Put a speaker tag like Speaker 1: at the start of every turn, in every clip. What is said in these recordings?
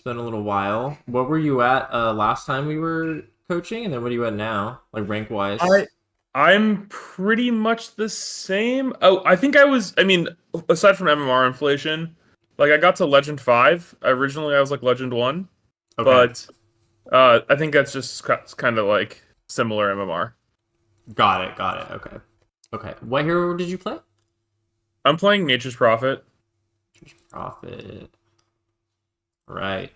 Speaker 1: been a little while. What were you at last time we were coaching, and then what are you at now, like rank
Speaker 2: I
Speaker 1: wise?
Speaker 2: I'm pretty much the same. Oh, I think I was. I mean, aside from MMR inflation, like I got to Legend 5. Originally, I was like Legend 1,
Speaker 1: Okay,
Speaker 2: but I think that's just kind of like similar MMR.
Speaker 1: got it, got it. Okay, okay. What hero did you play?
Speaker 2: I'm playing Nature's Prophet.
Speaker 1: Prophet. Right.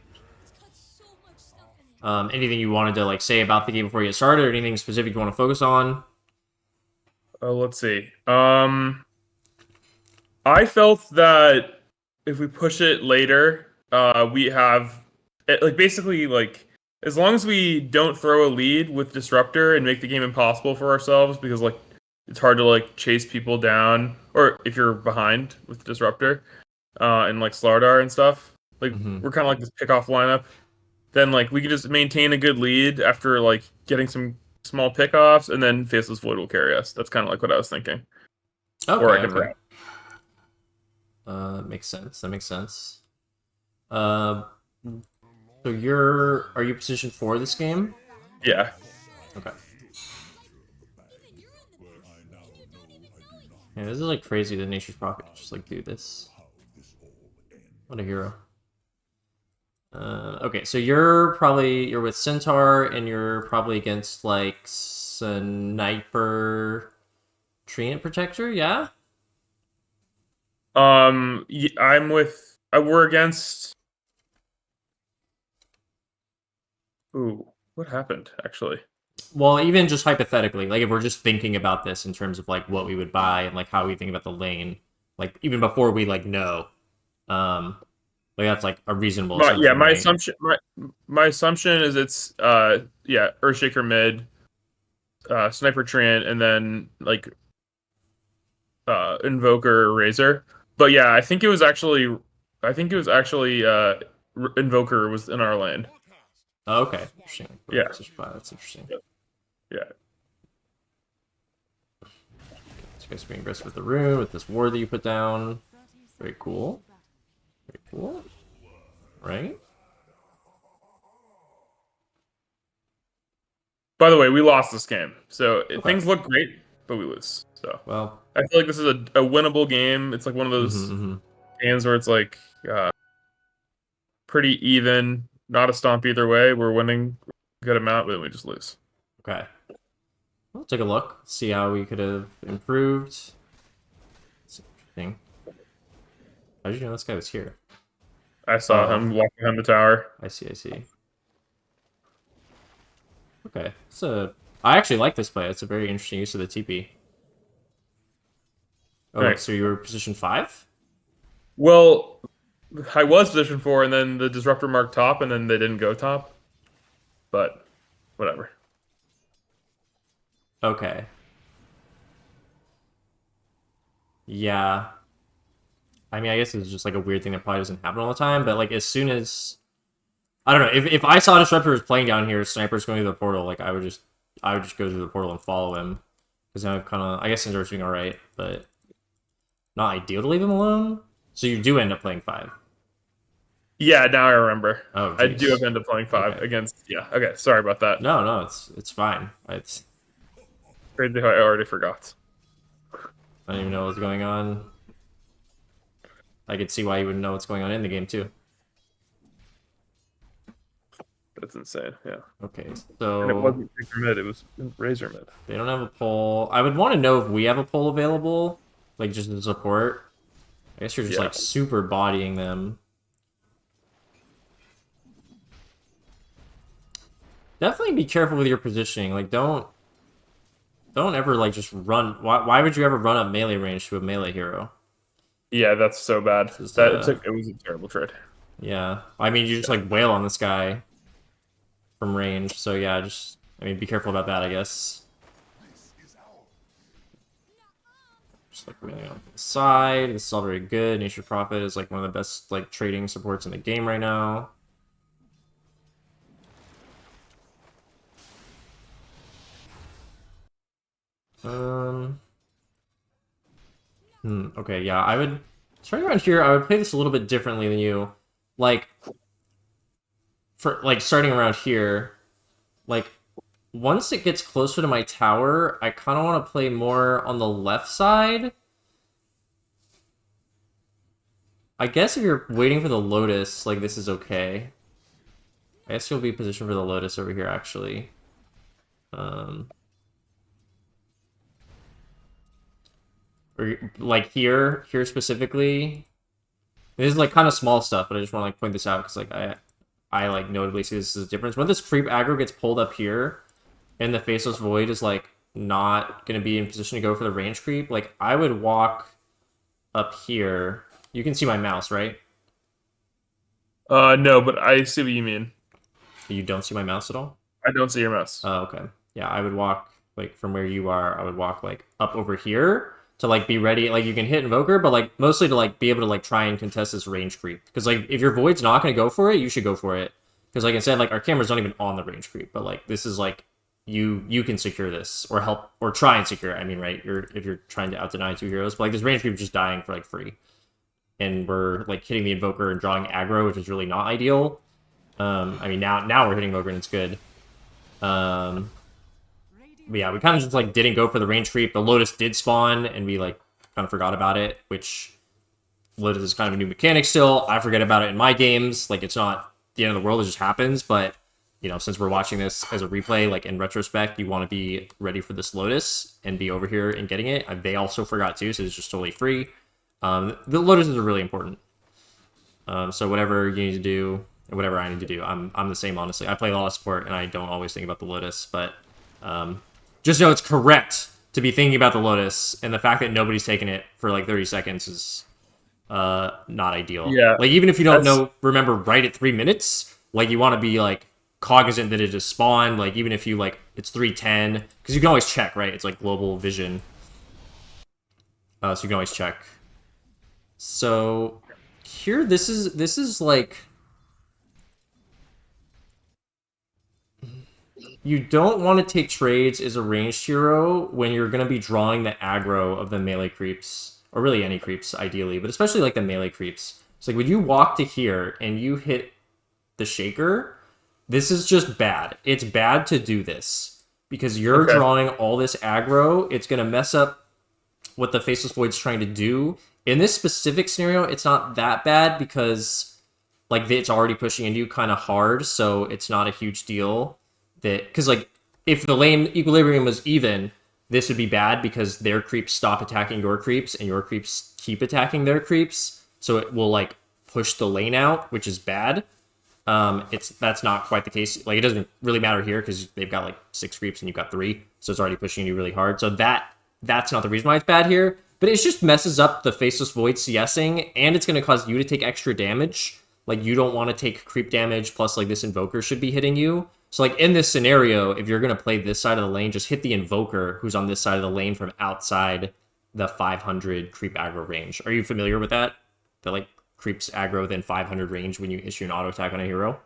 Speaker 1: Anything you wanted to like say about the game before you get started, or anything specific you want to focus on?
Speaker 2: Let's see. I felt that if we push it later, we have like basically like as long as we don't throw a lead with Disruptor and make the game impossible for ourselves because like it's hard to like chase people down or if you're behind with Disruptor and like Slardar and stuff. Like
Speaker 1: Mm-hmm.
Speaker 2: we're kind of like this pickoff lineup. Then like we can just maintain a good lead after like getting some small pickoffs and then Faceless Void will carry us. That's kind of like what I was thinking. Or
Speaker 1: Okay,
Speaker 2: I can
Speaker 1: okay.
Speaker 2: wrap.
Speaker 1: Makes sense. That makes sense. Uh, so are you positioned for this game?
Speaker 2: Yeah.
Speaker 1: Okay. Yeah, this is like crazy that Nature's Prophet could just like do this. What a hero. Okay, so you're with Centaur and you're probably against like Sniper Treant Protector, yeah?
Speaker 2: I'm with. We're against. Ooh, what happened? Actually,
Speaker 1: Well, even just hypothetically, like if we're just thinking about this in terms of like what we would buy and like how we think about the lane, like even before we like know, um, like that's like a reasonable
Speaker 2: yeah,
Speaker 1: assumption,
Speaker 2: my
Speaker 1: right?
Speaker 2: assumption, my assumption is it's yeah, Earthshaker mid, Sniper Treant, and then like Invoker Razor. But yeah, I think it was actually Invoker was in our lane.
Speaker 1: Oh, okay, interesting.
Speaker 2: Yeah,
Speaker 1: That's interesting.
Speaker 2: yeah.
Speaker 1: So you guys being aggressive with the rune with this ward that you put down. Very cool. Very cool. Right?
Speaker 2: By the way, we lost this game, so
Speaker 1: Okay.
Speaker 2: things look great, but we lose. So
Speaker 1: Well.
Speaker 2: I feel like this is a winnable game. It's like one of those
Speaker 1: Mm-hmm.
Speaker 2: games where it's like pretty even, not a stomp either way. We're winning a good amount, but we just lose.
Speaker 1: Okay. We'll take a look. See how we could have improved. That's interesting. How did you know this guy was here?
Speaker 2: I saw
Speaker 1: Oh,
Speaker 2: him walking behind the tower.
Speaker 1: I see. I see. Okay. So I actually like this play. It's a very interesting use of the TP. Oh, wait. So
Speaker 2: Nice.
Speaker 1: you were position 5?
Speaker 2: Well, I was position 4, and then the disruptor marked top, and then they didn't go top. But whatever.
Speaker 1: Okay. Yeah. I mean, I guess it's just like a weird thing that probably doesn't happen all the time, but like as soon as I don't know, if I saw Disruptor was playing down here, Sniper's going through the portal, like I would just go through the portal and follow him. Because now I've kinda I guess Cinder's doing alright, but not ideal to leave him alone. So you do end up playing 5.
Speaker 2: Yeah, now I remember.
Speaker 1: Oh
Speaker 2: I do have
Speaker 1: jeez.
Speaker 2: end up playing 5
Speaker 1: Okay.
Speaker 2: against. Yeah, okay. Sorry about that.
Speaker 1: No, no, it's fine. It's
Speaker 2: Crazy how I already forgot.
Speaker 1: I don't even know what's going on. I could see why you wouldn't know what's going on in the game too.
Speaker 2: That's insane. Yeah.
Speaker 1: Okay,
Speaker 2: And it
Speaker 1: so
Speaker 2: wasn't Razor mid, it was Razor mid.
Speaker 1: they don't have a poll. I would want to know if we have a poll available, like just to support. I guess you're just
Speaker 2: Yeah.
Speaker 1: like super bodying them. Definitely be careful with your positioning. Like don't ever like just run. Why would you ever run up melee range to a melee hero?
Speaker 2: Yeah, that's so bad.
Speaker 1: This is
Speaker 2: It was a terrible trade.
Speaker 1: yeah. I mean you just like wail on this guy from range. So yeah, just I mean be careful about that, I guess. Just like really on the side. This is all very good. Nature Prophet is like one of the best like trading supports in the game right now. Um. Okay, yeah, I would. Starting around here, I would play this a little bit differently than you. Like, for like starting around here, like once it gets closer to my tower, I kind of want to play more on the left side. I guess if you're waiting for the Lotus, like this is okay. I guess you'll be positioned for the Lotus over here, actually. Um, or like here specifically. This is like kind of small stuff, but I just want to like point this out because like I like notably see this as a difference. When this creep aggro gets pulled up here, and the Faceless Void is like not gonna be in position to go for the range creep, like I would walk up here. You can see my mouse, right?
Speaker 2: No, but I see what you mean.
Speaker 1: You don't see my mouse at all?
Speaker 2: I don't see your mouse.
Speaker 1: Oh, okay. Yeah, I would walk like from where you are. I would walk like up over here to like be ready. Like you can hit Invoker, but like mostly to like be able to like try and contest this range creep. Because like if your Void's not gonna go for it, you should go for it. Because like I said, like our camera's not even on the range creep, but like this is like you can secure this or help or try and secure it. I mean, right? If you're trying to out deny two heroes, but like this range creep is just dying for like free, and we're like hitting the Invoker and drawing aggro, which is really not ideal. I mean now we're hitting Invoker and it's good. But yeah, we kind of just like didn't go for the range creep. The Lotus did spawn, and we like kind of forgot about it, which Lotus is kind of a new mechanic still. I forget about it in my games. Like it's not the end of the world; it just happens. But you know, since we're watching this as a replay, like in retrospect, you want to be ready for this Lotus and be over here and getting it. They also forgot to, so it's just totally free. The Lotuses are really important. So whatever you need to do, whatever I need to do, I'm the same, honestly. I play a lot of support, and I don't always think about the Lotus, but just know it's correct to be thinking about the Lotus, and the fact that nobody's taken it for like 30 seconds is not ideal.
Speaker 2: Yeah,
Speaker 1: Like, even if you don't remember right at 3 minutes, like, you want to be, like, cognizant that it just spawned, like, even if you, like, it's 3:10, because you can always check, right? It's, like, global vision. So you can always check. So, here, this is, like... You don't want to take trades as a ranged hero when you're going to be drawing the aggro of the melee creeps, or really any creeps, ideally, but especially like the melee creeps. So like when you walk to here and you hit the Shaker, this is just bad. It's bad to do this because you're drawing all this aggro. It's going to mess up what the Faceless Void's trying to do. In this specific scenario, it's not that bad because like it's already pushing into you kind of hard, so it's not a huge deal. That because like if the lane equilibrium was even, this would be bad because their creeps stop attacking your creeps and your creeps keep attacking their creeps, so it will like push the lane out, which is bad. That's not quite the case. Like it doesn't really matter here because they've got like 6 creeps and you've got 3, so it's already pushing you really hard. So that's not the reason why it's bad here, but it just messes up the Faceless Void CSing, and it's going to cause you to take extra damage. Like you don't want to take creep damage, plus like this Invoker should be hitting you. So, like, in this scenario, if you're going to play this side of the lane, just hit the Invoker, who's on this side of the lane from outside the 500 creep aggro range. Are you familiar with that? That, like, creeps aggro within 500 range when you issue an auto attack on a hero?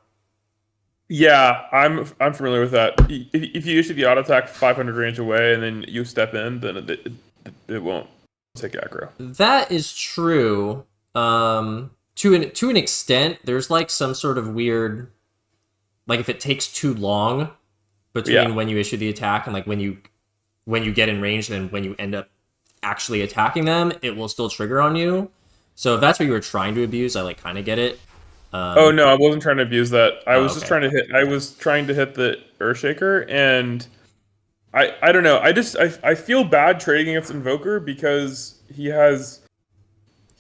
Speaker 2: Yeah, I'm familiar with that. If you issue the auto attack 500 range away and then you step in, then it won't take aggro.
Speaker 1: That is true. To an extent, there's, like, some sort of weird... Like, if it takes too long between when you issue the attack and, like, when you get in range and when you end up actually attacking them, it will still trigger on you. So if that's what you were trying to abuse, I, like, kind of get it.
Speaker 2: Oh, no, I wasn't trying to abuse that. I was just trying to hit... I was trying to hit the Earthshaker, and I don't know. I feel bad trading against Invoker because he has,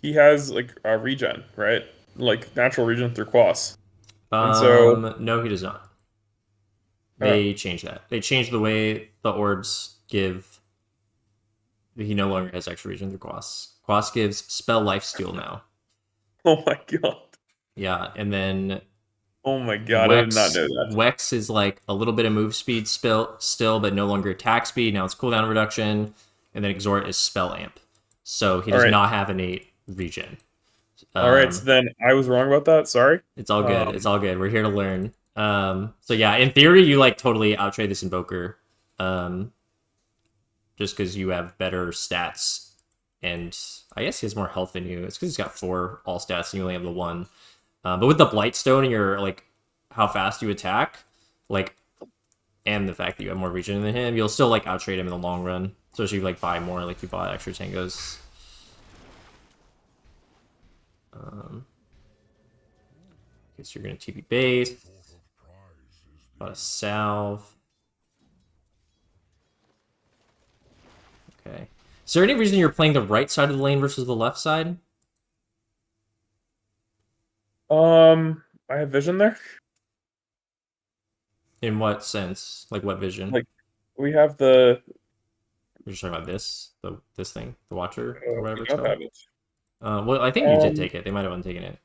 Speaker 2: like, a regen, right? Like, natural regen through Quas.
Speaker 1: No, he does not. They changed that. They changed the way the orbs give. He no longer has extra regen through Quas. Quas gives spell lifesteal now.
Speaker 2: Oh my god.
Speaker 1: Yeah, and then.
Speaker 2: Oh my god, I did not know that.
Speaker 1: Wex is like a little bit of move speed still, but no longer attack speed. Now it's cooldown reduction, and then Exhort is spell amp. So he does not have innate regen.
Speaker 2: All right, so then I was wrong about that. Sorry.
Speaker 1: It's all good. It's all good. We're here to learn. So yeah, in theory, you like totally outtrade this Invoker, just because you have better stats, and I guess he has more health than you. It's because he's got 4 all stats, and you only have the 1. But with the Blightstone and your like how fast you attack, like, and the fact that you have more regen than him, you'll still like outtrade him in the long run. Especially if you like buy more, like you bought extra tangos. Guess you're gonna TP base. Bought a salve. Okay. Is there any reason you're playing the right side of the lane versus the left side?
Speaker 2: I have vision there.
Speaker 1: In what sense? Like what vision?
Speaker 2: Like we have the
Speaker 1: You're just talking about this thing, the Watcher or
Speaker 2: we
Speaker 1: whatever it's
Speaker 2: don't
Speaker 1: called.
Speaker 2: have it.
Speaker 1: Well, I think you did
Speaker 2: Um,
Speaker 1: take it. They might have untaken it.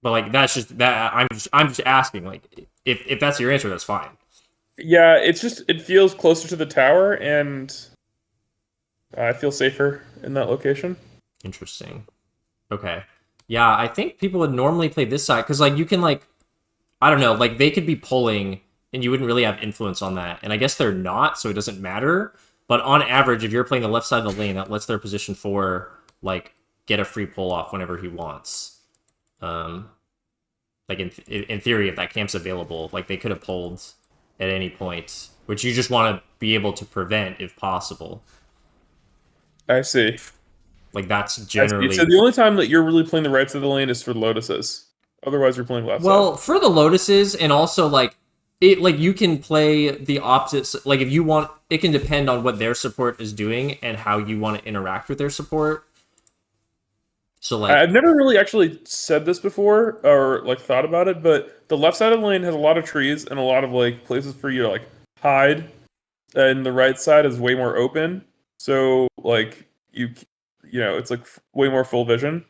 Speaker 1: But like that's just that I'm just asking. Like if that's your answer, that's fine.
Speaker 2: yeah, it's just it feels closer to the tower, and I feel safer in that location.
Speaker 1: Interesting. Okay. Yeah, I think people would normally play this side because like you can like I don't know, like they could be pulling and you wouldn't really have influence on that. And I guess they're not, so it doesn't matter. But on average, if you're playing the left side of the lane, that lets their position 4 like get a free pull off whenever he wants. Like in theory, if that camp's available, like they could have pulled at any point, which you just want to be able to prevent if possible.
Speaker 2: I see.
Speaker 1: Like that's
Speaker 2: I see. So
Speaker 1: generally
Speaker 2: the only time that you're really playing the right side of the lane is for lotuses. Otherwise, you're playing left side.
Speaker 1: well for the lotuses, and also like it like you can play the opposite. Like if you want, it can depend on what their support is doing and how you want to interact with their support. So like
Speaker 2: I've never really actually said this before or like thought about it, but the left side of the lane has a lot of trees and a lot of like places for you to like hide, and the right side is way more open. So like you know, it's like way more full vision.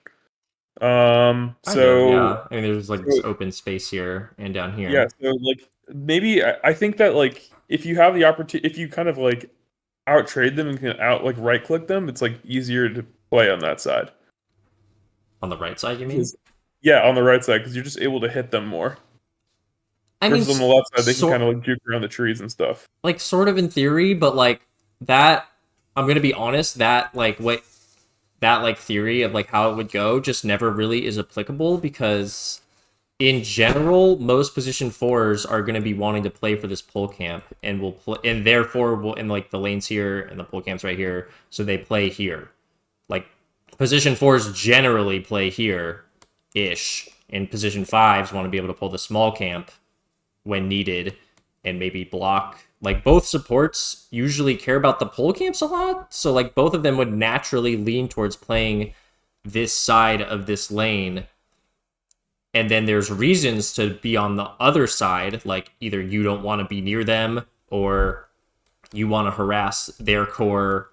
Speaker 1: kind of,
Speaker 2: So
Speaker 1: yeah. I mean, there's like this
Speaker 2: so
Speaker 1: open space here and down
Speaker 2: yeah,
Speaker 1: here.
Speaker 2: so like maybe I think that like if you have the opportunity, if you kind of like out trade them and can out like right click them, it's like easier to play on that side.
Speaker 1: On the right side, you mean?
Speaker 2: Because yeah, on the right side because you're just able to hit them more.
Speaker 1: I mean,
Speaker 2: Versus on the left side, they can kind
Speaker 1: sort
Speaker 2: of like juke around the trees and stuff.
Speaker 1: like sort of in theory, but like that. I'm gonna be honest. That like what that like theory of like how it would go just never really is applicable because in general, most position 4s are going to be wanting to play for this pull camp and will play, and therefore will in like the lanes here and the pull camps right here, so they play here. Like position 4s generally play here ish, and position 5s want to be able to pull the small camp when needed and maybe block. Like both supports usually care about the pull camps a lot, so like both of them would naturally lean towards playing this side of this lane. And then there's reasons to be on the other side, like either you don't want to be near them or you want to harass their core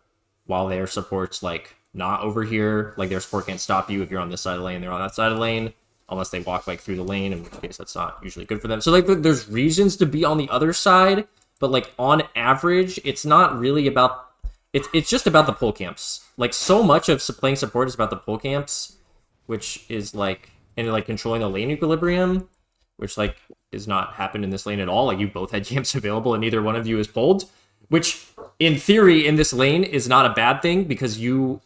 Speaker 1: while their support's like not over here. Like their support can't stop you if you're on this side of the lane, they're on that side of the lane, unless they walk like through the lane, in which case that's not usually good for them. So like there's reasons to be on the other side, but like on average, it's not really about it's just about the pull camps. Like so much of playing support is about the pull camps, which is like and like controlling the lane equilibrium, which like does not happen in this lane at all. Like you both had camps available and neither one of you is pulled, which in theory in this lane is not a bad thing because you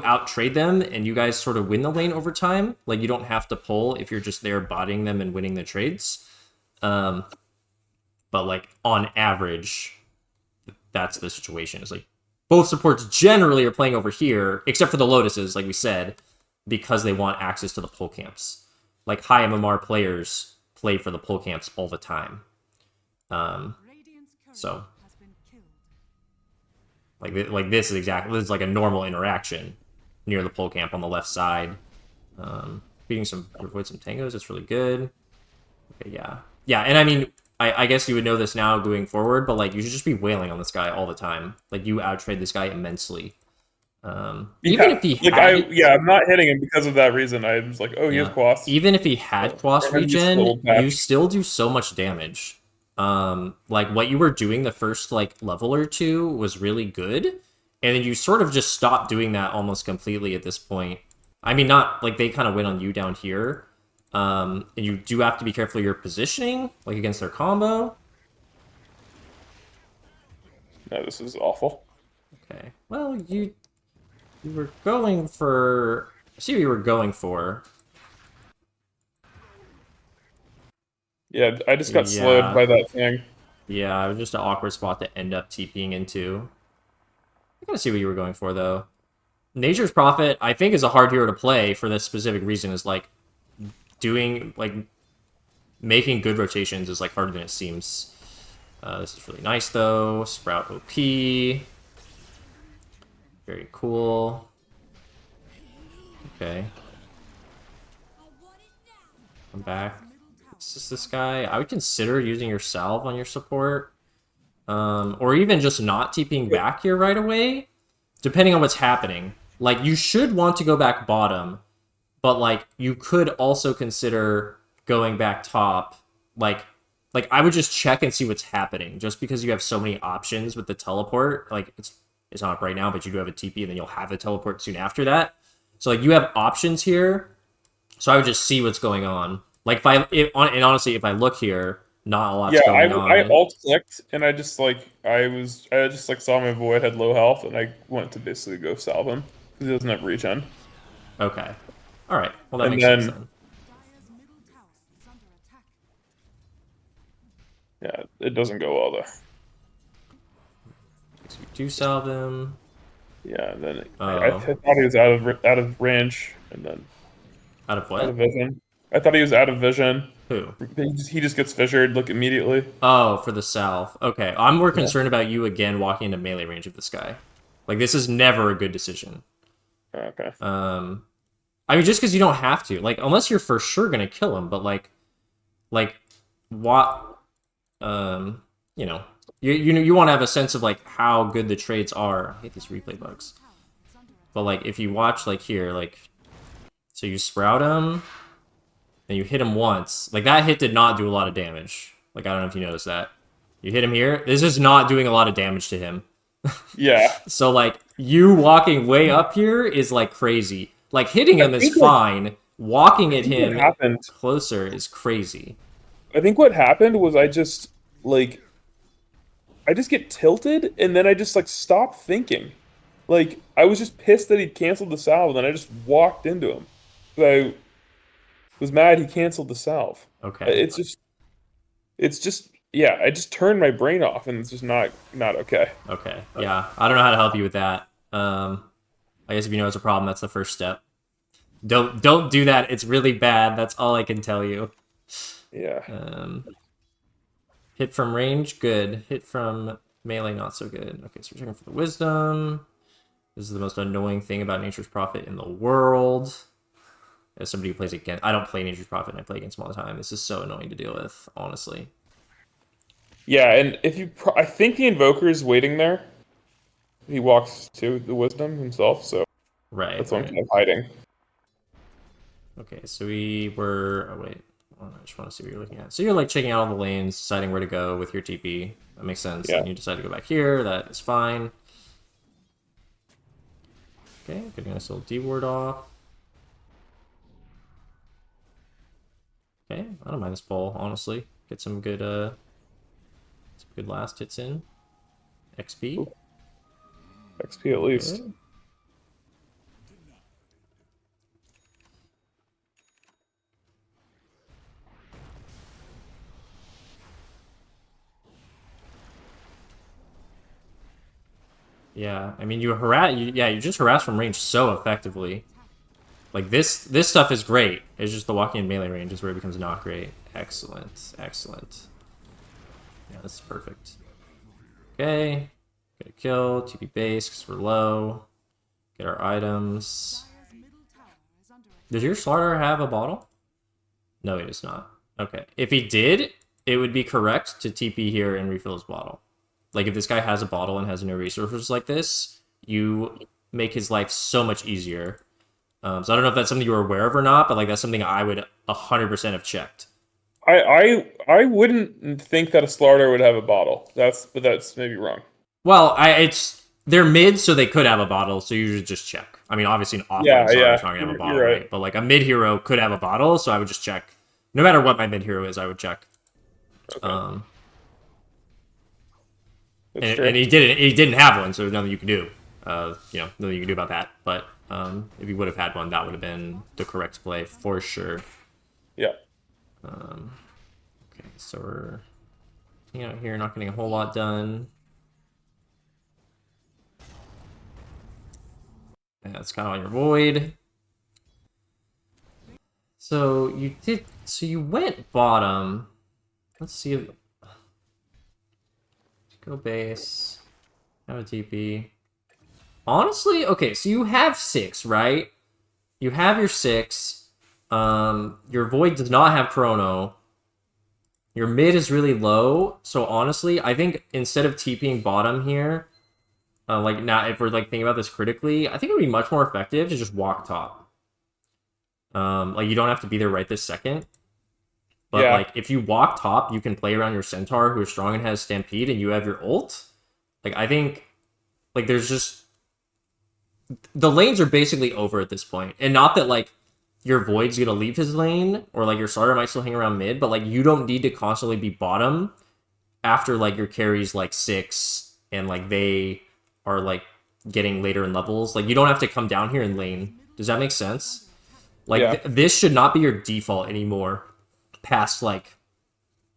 Speaker 1: out trade them and you guys sort of win the lane over time. Like you don't have to pull if you're just there botting them and winning the trades. But like on average, that's the situation. It's like both supports generally are playing over here, except for the Lotuses, like we said, because they want access to the pull camps. Like high MMR players play for the pull camps all the time. So like this is like a normal interaction near the pull camp on the left side. Beating some avoid some tangos, it's really good. Okay, yeah, and I mean I guess you would know this now going forward, but like you should just be wailing on this guy all the time. Like you outtrade this guy immensely. Even
Speaker 2: Yeah,
Speaker 1: if he
Speaker 2: like
Speaker 1: had
Speaker 2: I'm not hitting him because of that reason. I was like, oh, he has
Speaker 1: yeah,
Speaker 2: quas.
Speaker 1: even if he had cross
Speaker 2: Or maybe it's the
Speaker 1: regen,
Speaker 2: old
Speaker 1: you
Speaker 2: patch.
Speaker 1: still do so much damage. Like what you were doing the first like level or two was really good, and then you sort of just stopped doing that almost completely at this point. I mean, not like they kind of went on you down here. And you do have to be careful of your positioning, like against their combo.
Speaker 2: No, this is awful.
Speaker 1: Okay, well you were going for. I see what you were going for.
Speaker 2: Yeah, I just got slowed
Speaker 1: Yeah.
Speaker 2: by that thing.
Speaker 1: Yeah, it was just an awkward spot to end up TPing into. I gotta see what you were going for, though. Nature's Prophet, I think, is a hard hero to play for this specific reason, is, like, doing, like, making good rotations is, like, harder than it seems. This is really nice, though. Sprout OP. Very cool. Okay. I'm back. Is this guy? I would consider using your salve on your support. Or even just not TPing back here right away, depending on what's happening. Like, you should want to go back bottom, but, like, you could also consider going back top. Like I would just check and see what's happening, just because you have so many options with the teleport. Like, it's not up right now, but you do have a TP, and then you'll have a teleport soon after that. So, like, you have options here. So I would just see what's going on. Like, and honestly, if I look here, not a lot's
Speaker 2: Yeah,
Speaker 1: going
Speaker 2: I
Speaker 1: on.
Speaker 2: alt clicked and I just like I just like saw my void had low health and I went to basically go salve him because he doesn't have regen.
Speaker 1: Okay. All right. Well, that
Speaker 2: And
Speaker 1: makes sense
Speaker 2: then
Speaker 1: then.
Speaker 2: yeah, it doesn't go well though.
Speaker 1: So we do salve him.
Speaker 2: Yeah, and then I
Speaker 1: Oh,
Speaker 2: thought he was out of range and then
Speaker 1: out of
Speaker 2: out of
Speaker 1: what?
Speaker 2: vision. I thought he was out of vision.
Speaker 1: Who?
Speaker 2: He just gets fissured like immediately.
Speaker 1: Oh, for the salve. Okay. I'm more
Speaker 2: Yeah.
Speaker 1: concerned about you again walking into melee range of this guy. Like, this is never a good decision.
Speaker 2: Okay.
Speaker 1: I mean, just because you don't have to. Like, unless you're for sure gonna kill him, but like, what? You know, you want to have a sense of, like, how good the trades are. I hate these replay bugs. But, like, if you watch, like, here, like, so you sprout him, and you hit him once. Like, that hit did not do a lot of damage. Like, I don't know if you noticed that. You hit him here. This is not doing a lot of damage to him.
Speaker 2: Yeah.
Speaker 1: So, like, you walking way up here is, like, crazy. Like, hitting
Speaker 2: I
Speaker 1: him is
Speaker 2: think like
Speaker 1: fine. Walking
Speaker 2: I
Speaker 1: at
Speaker 2: think what
Speaker 1: him
Speaker 2: happened
Speaker 1: closer is crazy.
Speaker 2: I think what happened was like I just get tilted and then I just like stop thinking. Like I was just pissed that he'd canceled the salve and then I just walked into him. So I was mad he canceled the salve.
Speaker 1: Okay.
Speaker 2: It's just yeah, I just turned my brain off and it's just not okay.
Speaker 1: Okay. Yeah. I don't know how to help you with that. I guess if you know it's a problem, that's the first step. Don't do that. It's really bad. That's all I can tell you.
Speaker 2: Yeah.
Speaker 1: Um, hit from range, good. Hit from melee, not so good. Okay, so we're checking for the wisdom. This is the most annoying thing about Nature's Prophet in the world. As somebody who plays against, I don't play Nature's Prophet, and I play against him all the time. This is so annoying to deal with, honestly.
Speaker 2: Yeah, and if you I think the invoker is waiting there. He walks to the wisdom himself, so
Speaker 1: Right,
Speaker 2: that's why I'm
Speaker 1: right.
Speaker 2: kind of hiding.
Speaker 1: Okay, so we were. Oh wait, I just want to see what you're looking at. So you're like checking out all the lanes, deciding where to go with your TP. That makes sense.
Speaker 2: Yeah.
Speaker 1: And you decide to go back here. That is fine. Okay, getting a nice little D ward off. Okay, I don't mind this pull, honestly. Get some good last hits in. XP.
Speaker 2: Ooh, XP at least.
Speaker 1: Good. Yeah, I mean, you just harass from range so effectively. Like, this stuff is great. It's just the walking in melee range is where it becomes not great. Excellent, excellent. Yeah, this is perfect. Okay, get a kill, TP base because we're low. Get our items. Does your Slardar have a bottle? No, he does not. Okay, if he did, it would be correct to TP here and refill his bottle. Like, if this guy has a bottle and has no resources like this, you make his life so much easier. So I don't know if that's something you were aware of or not, but, like, that's something I would 100% have checked.
Speaker 2: I wouldn't think that a Slardar would have a bottle. But that's maybe wrong.
Speaker 1: Well, they're mid, so they could have a bottle, so you should just check. I mean, obviously an offlane
Speaker 2: Yeah,
Speaker 1: Slardar
Speaker 2: yeah,
Speaker 1: is not going to have a bottle,
Speaker 2: you're right.
Speaker 1: right? But, like, a mid hero could have a bottle, so I would just check. No matter what my mid hero is, I would check.
Speaker 2: Okay, that's
Speaker 1: And
Speaker 2: true.
Speaker 1: he didn't have one, so there's nothing you can do. Nothing you can do about that. But if he would have had one, that would have been the correct play for sure.
Speaker 2: Yeah.
Speaker 1: Um, okay, So we're out here, not getting a whole lot done. Yeah, that's kind of on your void. So you went bottom. Let's see if... Go base. Have a TP. Honestly, okay, so you have 6, right? You have your 6. Your void does not have chrono. Your mid is really low, so honestly, I think instead of TPing bottom here, like now if we're like thinking about this critically, I think it would be much more effective to just walk top. Like you don't have to be there right this second. But
Speaker 2: Yeah.
Speaker 1: like if you walk top, you can play around your centaur who is strong and has stampede, and you have your ult. Like I think like there's just the lanes are basically over at this point. And not that like your void's gonna leave his lane, or like your starter might still hang around mid, but like you don't need to constantly be bottom after like your carries like 6 and like they are like getting later in levels. Like you don't have to come down here and lane. Does that make sense? Like
Speaker 2: Yeah.
Speaker 1: this should not be your default anymore. Past like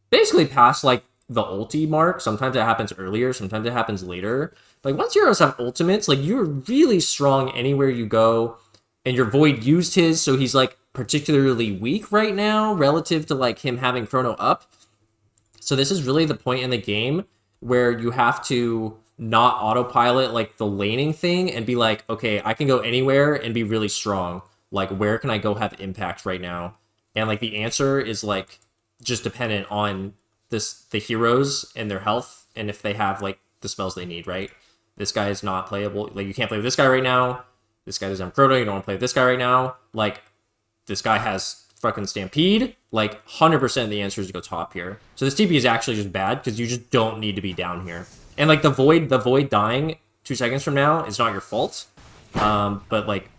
Speaker 1: basically past like the ulti mark. Sometimes it happens earlier, sometimes it happens later. Like once heroes have ultimates, like you're really strong anywhere you go. And your void used his, so he's like particularly weak right now relative to like him having chrono up. So this is really the point in the game where you have to not autopilot like the laning thing and be like, okay, I can go anywhere and be really strong. Like where can I go have impact right now? And like the answer is like just dependent on the heroes and their health and if they have like the spells they need, right? This guy is not playable. Like you can't play with this guy right now. This guy doesn't have chrono. You don't want to play with this guy right now. Like this guy has fucking stampede. Like 100% the answer is to go top here. So this TP is actually just bad because you just don't need to be down here. And like the void dying 2 seconds from now is not your fault. But like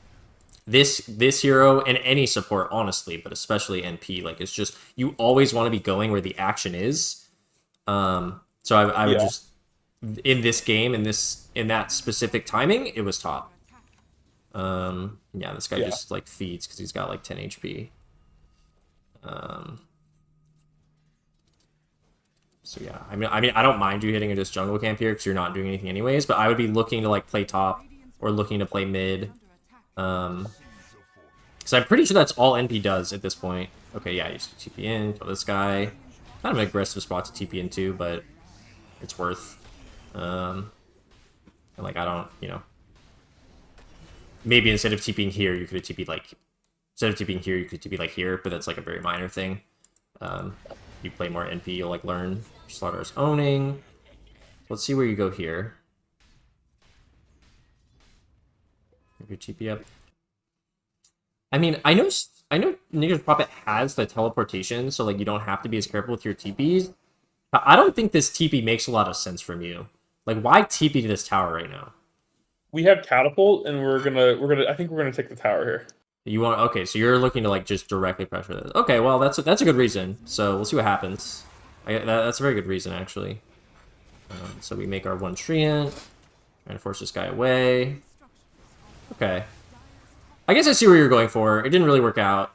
Speaker 1: this hero and any support, honestly, but especially NP, like it's just you always want to be going where the action is. So I would just in this game in that specific timing, it was top. Yeah, this guy just like feeds because he's got like 10 HP. So yeah, I mean, I don't mind you hitting a just jungle camp here because you're not doing anything anyways. But I would be looking to like play top or looking to play mid. Because I'm pretty sure that's all NP does at this point. Okay, yeah, you TP in, kill this guy. Kind of an aggressive spot to TP into, but it's worth. And like I don't, maybe instead of TPing here, you could have TP'd like instead of TPing here, you could TP like here, but that's like a very minor thing. You play more NP, you'll like learn. Slaughter's owning. Let's see where you go here. Your TP up. I mean, I know Nigger's Prophet has the teleportation, so like you don't have to be as careful with your TPs. But I don't think this TP makes a lot of sense from you. Like, why TP to this tower right now?
Speaker 2: We have catapult, and I think we're gonna take the tower here.
Speaker 1: You want okay, so you're looking to like just directly pressure this. Okay, well that's a good reason. So we'll see what happens. That's a very good reason actually. So we make our one treant, trying to force this guy away. Okay, I guess I see where you're going for. It didn't really work out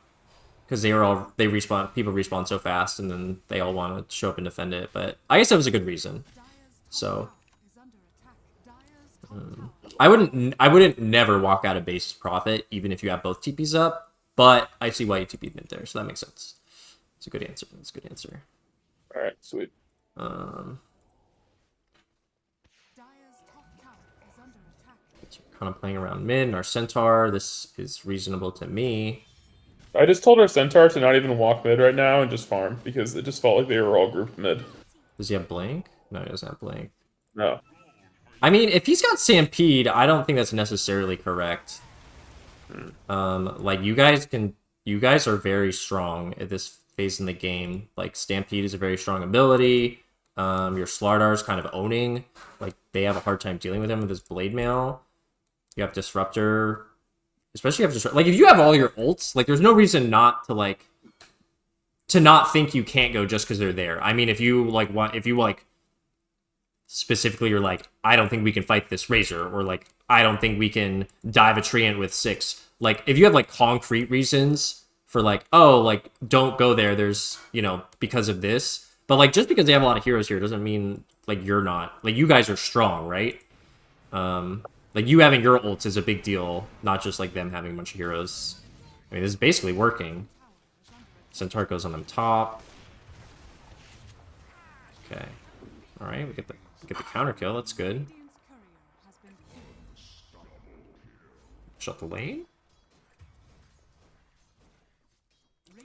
Speaker 1: because people respawn so fast, and then they all want to show up and defend it. But I guess that was a good reason. So. I wouldn't never walk out of base Prophet, even if you have both TPs up, but I see why you TP'd mid there, so that makes sense. It's a good answer. That's a good answer.
Speaker 2: Alright, sweet.
Speaker 1: Kind of playing around mid, and our Centaur, this is reasonable to me.
Speaker 2: I just told our Centaur to not even walk mid right now and just farm, because it just felt like they were all grouped mid.
Speaker 1: Does he have Blank? No, he doesn't have Blank.
Speaker 2: No.
Speaker 1: I mean, if he's got Stampede, I don't think that's necessarily correct. Like you guys are very strong at this phase in the game. Like Stampede is a very strong ability. Your Slardar's kind of owning. Like they have a hard time dealing with him with his Blade Mail. You have Disruptor, especially if like if you have all your ults, like there's no reason not to not think you can't go just because they're there. I mean, if you specifically you're like, I don't think we can fight this Razor, or like, I don't think we can dive a Treant with 6. Like, if you have like concrete reasons for like, oh, like, don't go there, there's, because of this, But like just because they have a lot of heroes here doesn't mean like you're not. Like you guys are strong, right? Like you having your ults is a big deal, not just like them having a bunch of heroes. I mean, this is basically working. Centaur goes on them top. Okay. All right, we get the counter kill. That's good. Shut the lane.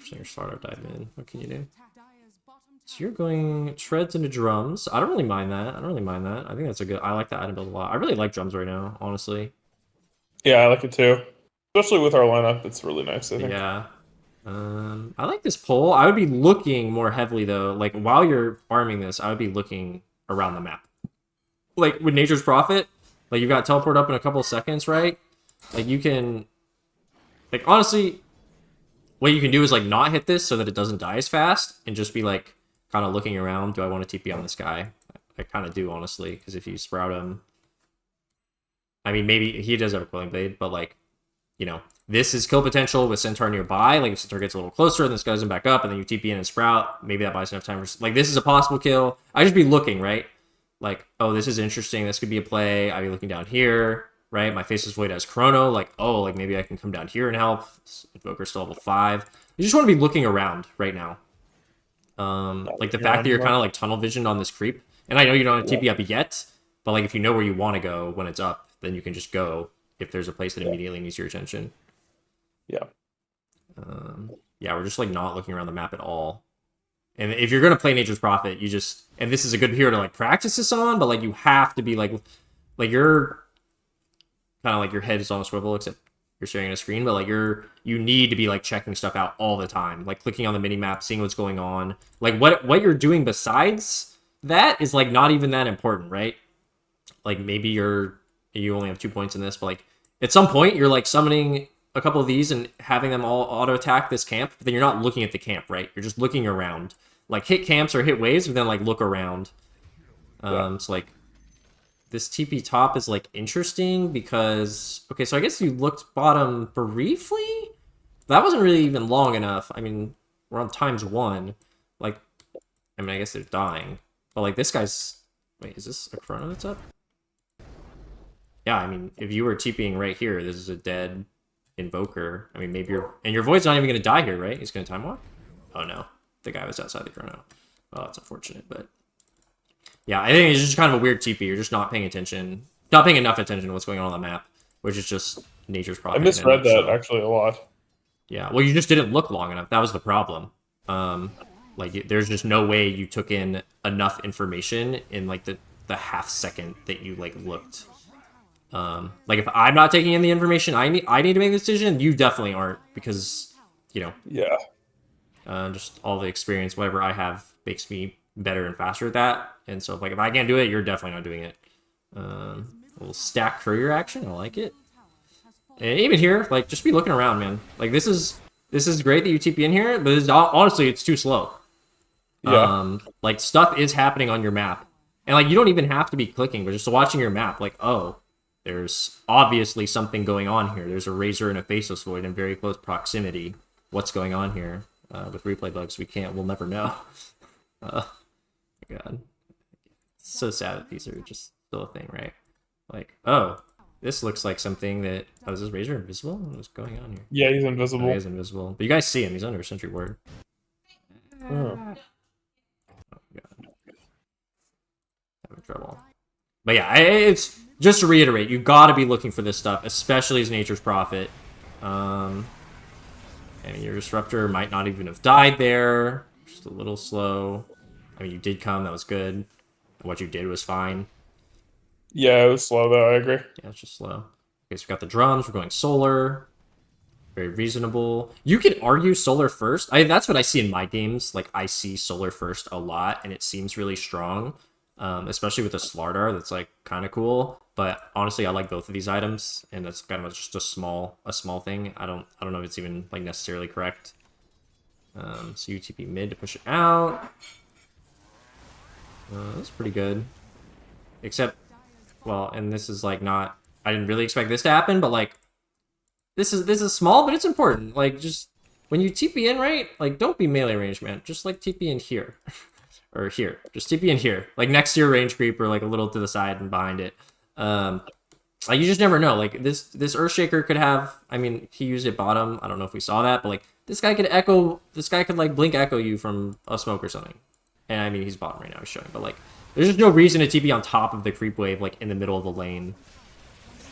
Speaker 1: So your starter dive in. What can you do? So you're going treads into drums. I don't really mind that. I don't really mind that. I think that's a good. I like that item build a lot. I really like drums right now, honestly.
Speaker 2: Yeah, I like it too. Especially with our lineup, it's really nice, I think.
Speaker 1: Yeah. I like this pull. I would be looking more heavily though. Like while you're farming this, I would be looking around the map. Like with Nature's Prophet, like you've got teleport up in a couple of seconds, right? Like you can, like honestly, what you can do is like not hit this so that it doesn't die as fast, and just be like kind of looking around. Do I want to TP on this guy? I kind of do honestly, because if you sprout him, I mean maybe he does have a Quelling Blade, but like, you know, this is kill potential with Centaur nearby. Like if Centaur gets a little closer and this goes back up, and then you TP in and sprout, maybe that buys enough time for like this is a possible kill. I just be looking, right? Like, oh, this is interesting. This could be a play. I'd be looking down here, right? My Faceless Void has Chrono. Like, oh, like maybe I can come down here and help. Invoker's still level 5. You just want to be looking around right now. Like the fact that you're kind of like tunnel visioned on this creep. And I know you don't have TP up yet, but like if you know where you want to go when it's up, then you can just go if there's a place that immediately needs your attention.
Speaker 2: Yeah.
Speaker 1: Yeah, we're just like not looking around the map at all. And if you're gonna play Nature's Prophet, you just, and this is a good hero to like practice this on, but like you have to be like you're kind of like your head is on a swivel, except you're staring at a screen, but like you need to be like checking stuff out all the time, like clicking on the mini map, seeing what's going on. Like what you're doing besides that is like not even that important, right? Like maybe you only have 2 points in this, but like at some point you're like summoning a couple of these and having them all auto attack this camp, but then you're not looking at the camp, right? You're just looking around. Like hit camps or hit waves, but then like look around. So like this TP top is like interesting because, okay, so I guess you looked bottom briefly. That wasn't really even long enough. I mean, we're on ×1. Like, I mean, I guess they're dying, but like this guy's, wait, is this a Chrono that's up? Yeah, I mean, if you were TPing right here, this is a dead Invoker. I mean, maybe your Void's not even going to die here, right? He's going to Time Walk? Oh no, the guy was outside the Chrono. Oh, that's unfortunate, but yeah, I think it's just kind of a weird TP. You're just not paying attention, not paying enough attention to what's going on the map, which is just Nature's Prophet.
Speaker 2: I misread that actually a lot.
Speaker 1: Yeah, well, you just didn't look long enough. That was the problem. Like, there's just no way you took in enough information in like the half second that you like looked. Like if I'm not taking in the information I need to make the decision, you definitely aren't, because, you know,
Speaker 2: yeah,
Speaker 1: just all the experience, whatever I have makes me better and faster at that. And so like if I can't do it, you're definitely not doing it. A little stack courier action, I like it. And even here, like just be looking around, man. Like this is great that you TP in here, but honestly it's too slow.
Speaker 2: Yeah.
Speaker 1: Like stuff is happening on your map, and like you don't even have to be clicking, but just watching your map, like, oh, there's obviously something going on here. There's a Razor and a Faceless Void in very close proximity. What's going on here? With replay bugs, we'll never know. God. It's so sad that these are just still a thing, right? Like, oh, this looks like something that... Oh, is this Razor invisible? What's going on here?
Speaker 2: Yeah, he's invisible.
Speaker 1: Oh, he is invisible. But you guys see him. He's under a Sentry Ward.
Speaker 2: Oh,
Speaker 1: God. Having trouble. But yeah, it's... Just to reiterate, you gotta be looking for this stuff, especially as Nature's Prophet. And your Disruptor might not even have died there. Just a little slow. I mean, you did come, that was good. What you did was fine.
Speaker 2: Yeah, it was slow though, I agree.
Speaker 1: Yeah, it's just slow. Okay, so we got the drums, we're going solar. Very reasonable. You could argue solar first. That's what I see in my games. Like, I see solar first a lot, and it seems really strong. Especially with the Slardar, that's like kind of cool. But honestly, I like both of these items, and that's kind of just a small thing. I don't know if it's even like necessarily correct. So UTP mid to push it out. That's pretty good. Except, well, and this is like not. I didn't really expect this to happen, but like, this is small, but it's important. Like, just when you TP in, right? Like, don't be melee range, man. Just like TP in here. or here. Just TP in here, like next to your range creep or like a little to the side and behind it. Like you just never know. Like this Earthshaker could have. I mean, he used it bottom. I don't know if we saw that, but like this guy could echo. This guy could like blink echo you from a smoke or something. And I mean, he's bottom right now. He's showing, but like, there's just no reason to TP on top of the creep wave, like in the middle of the lane.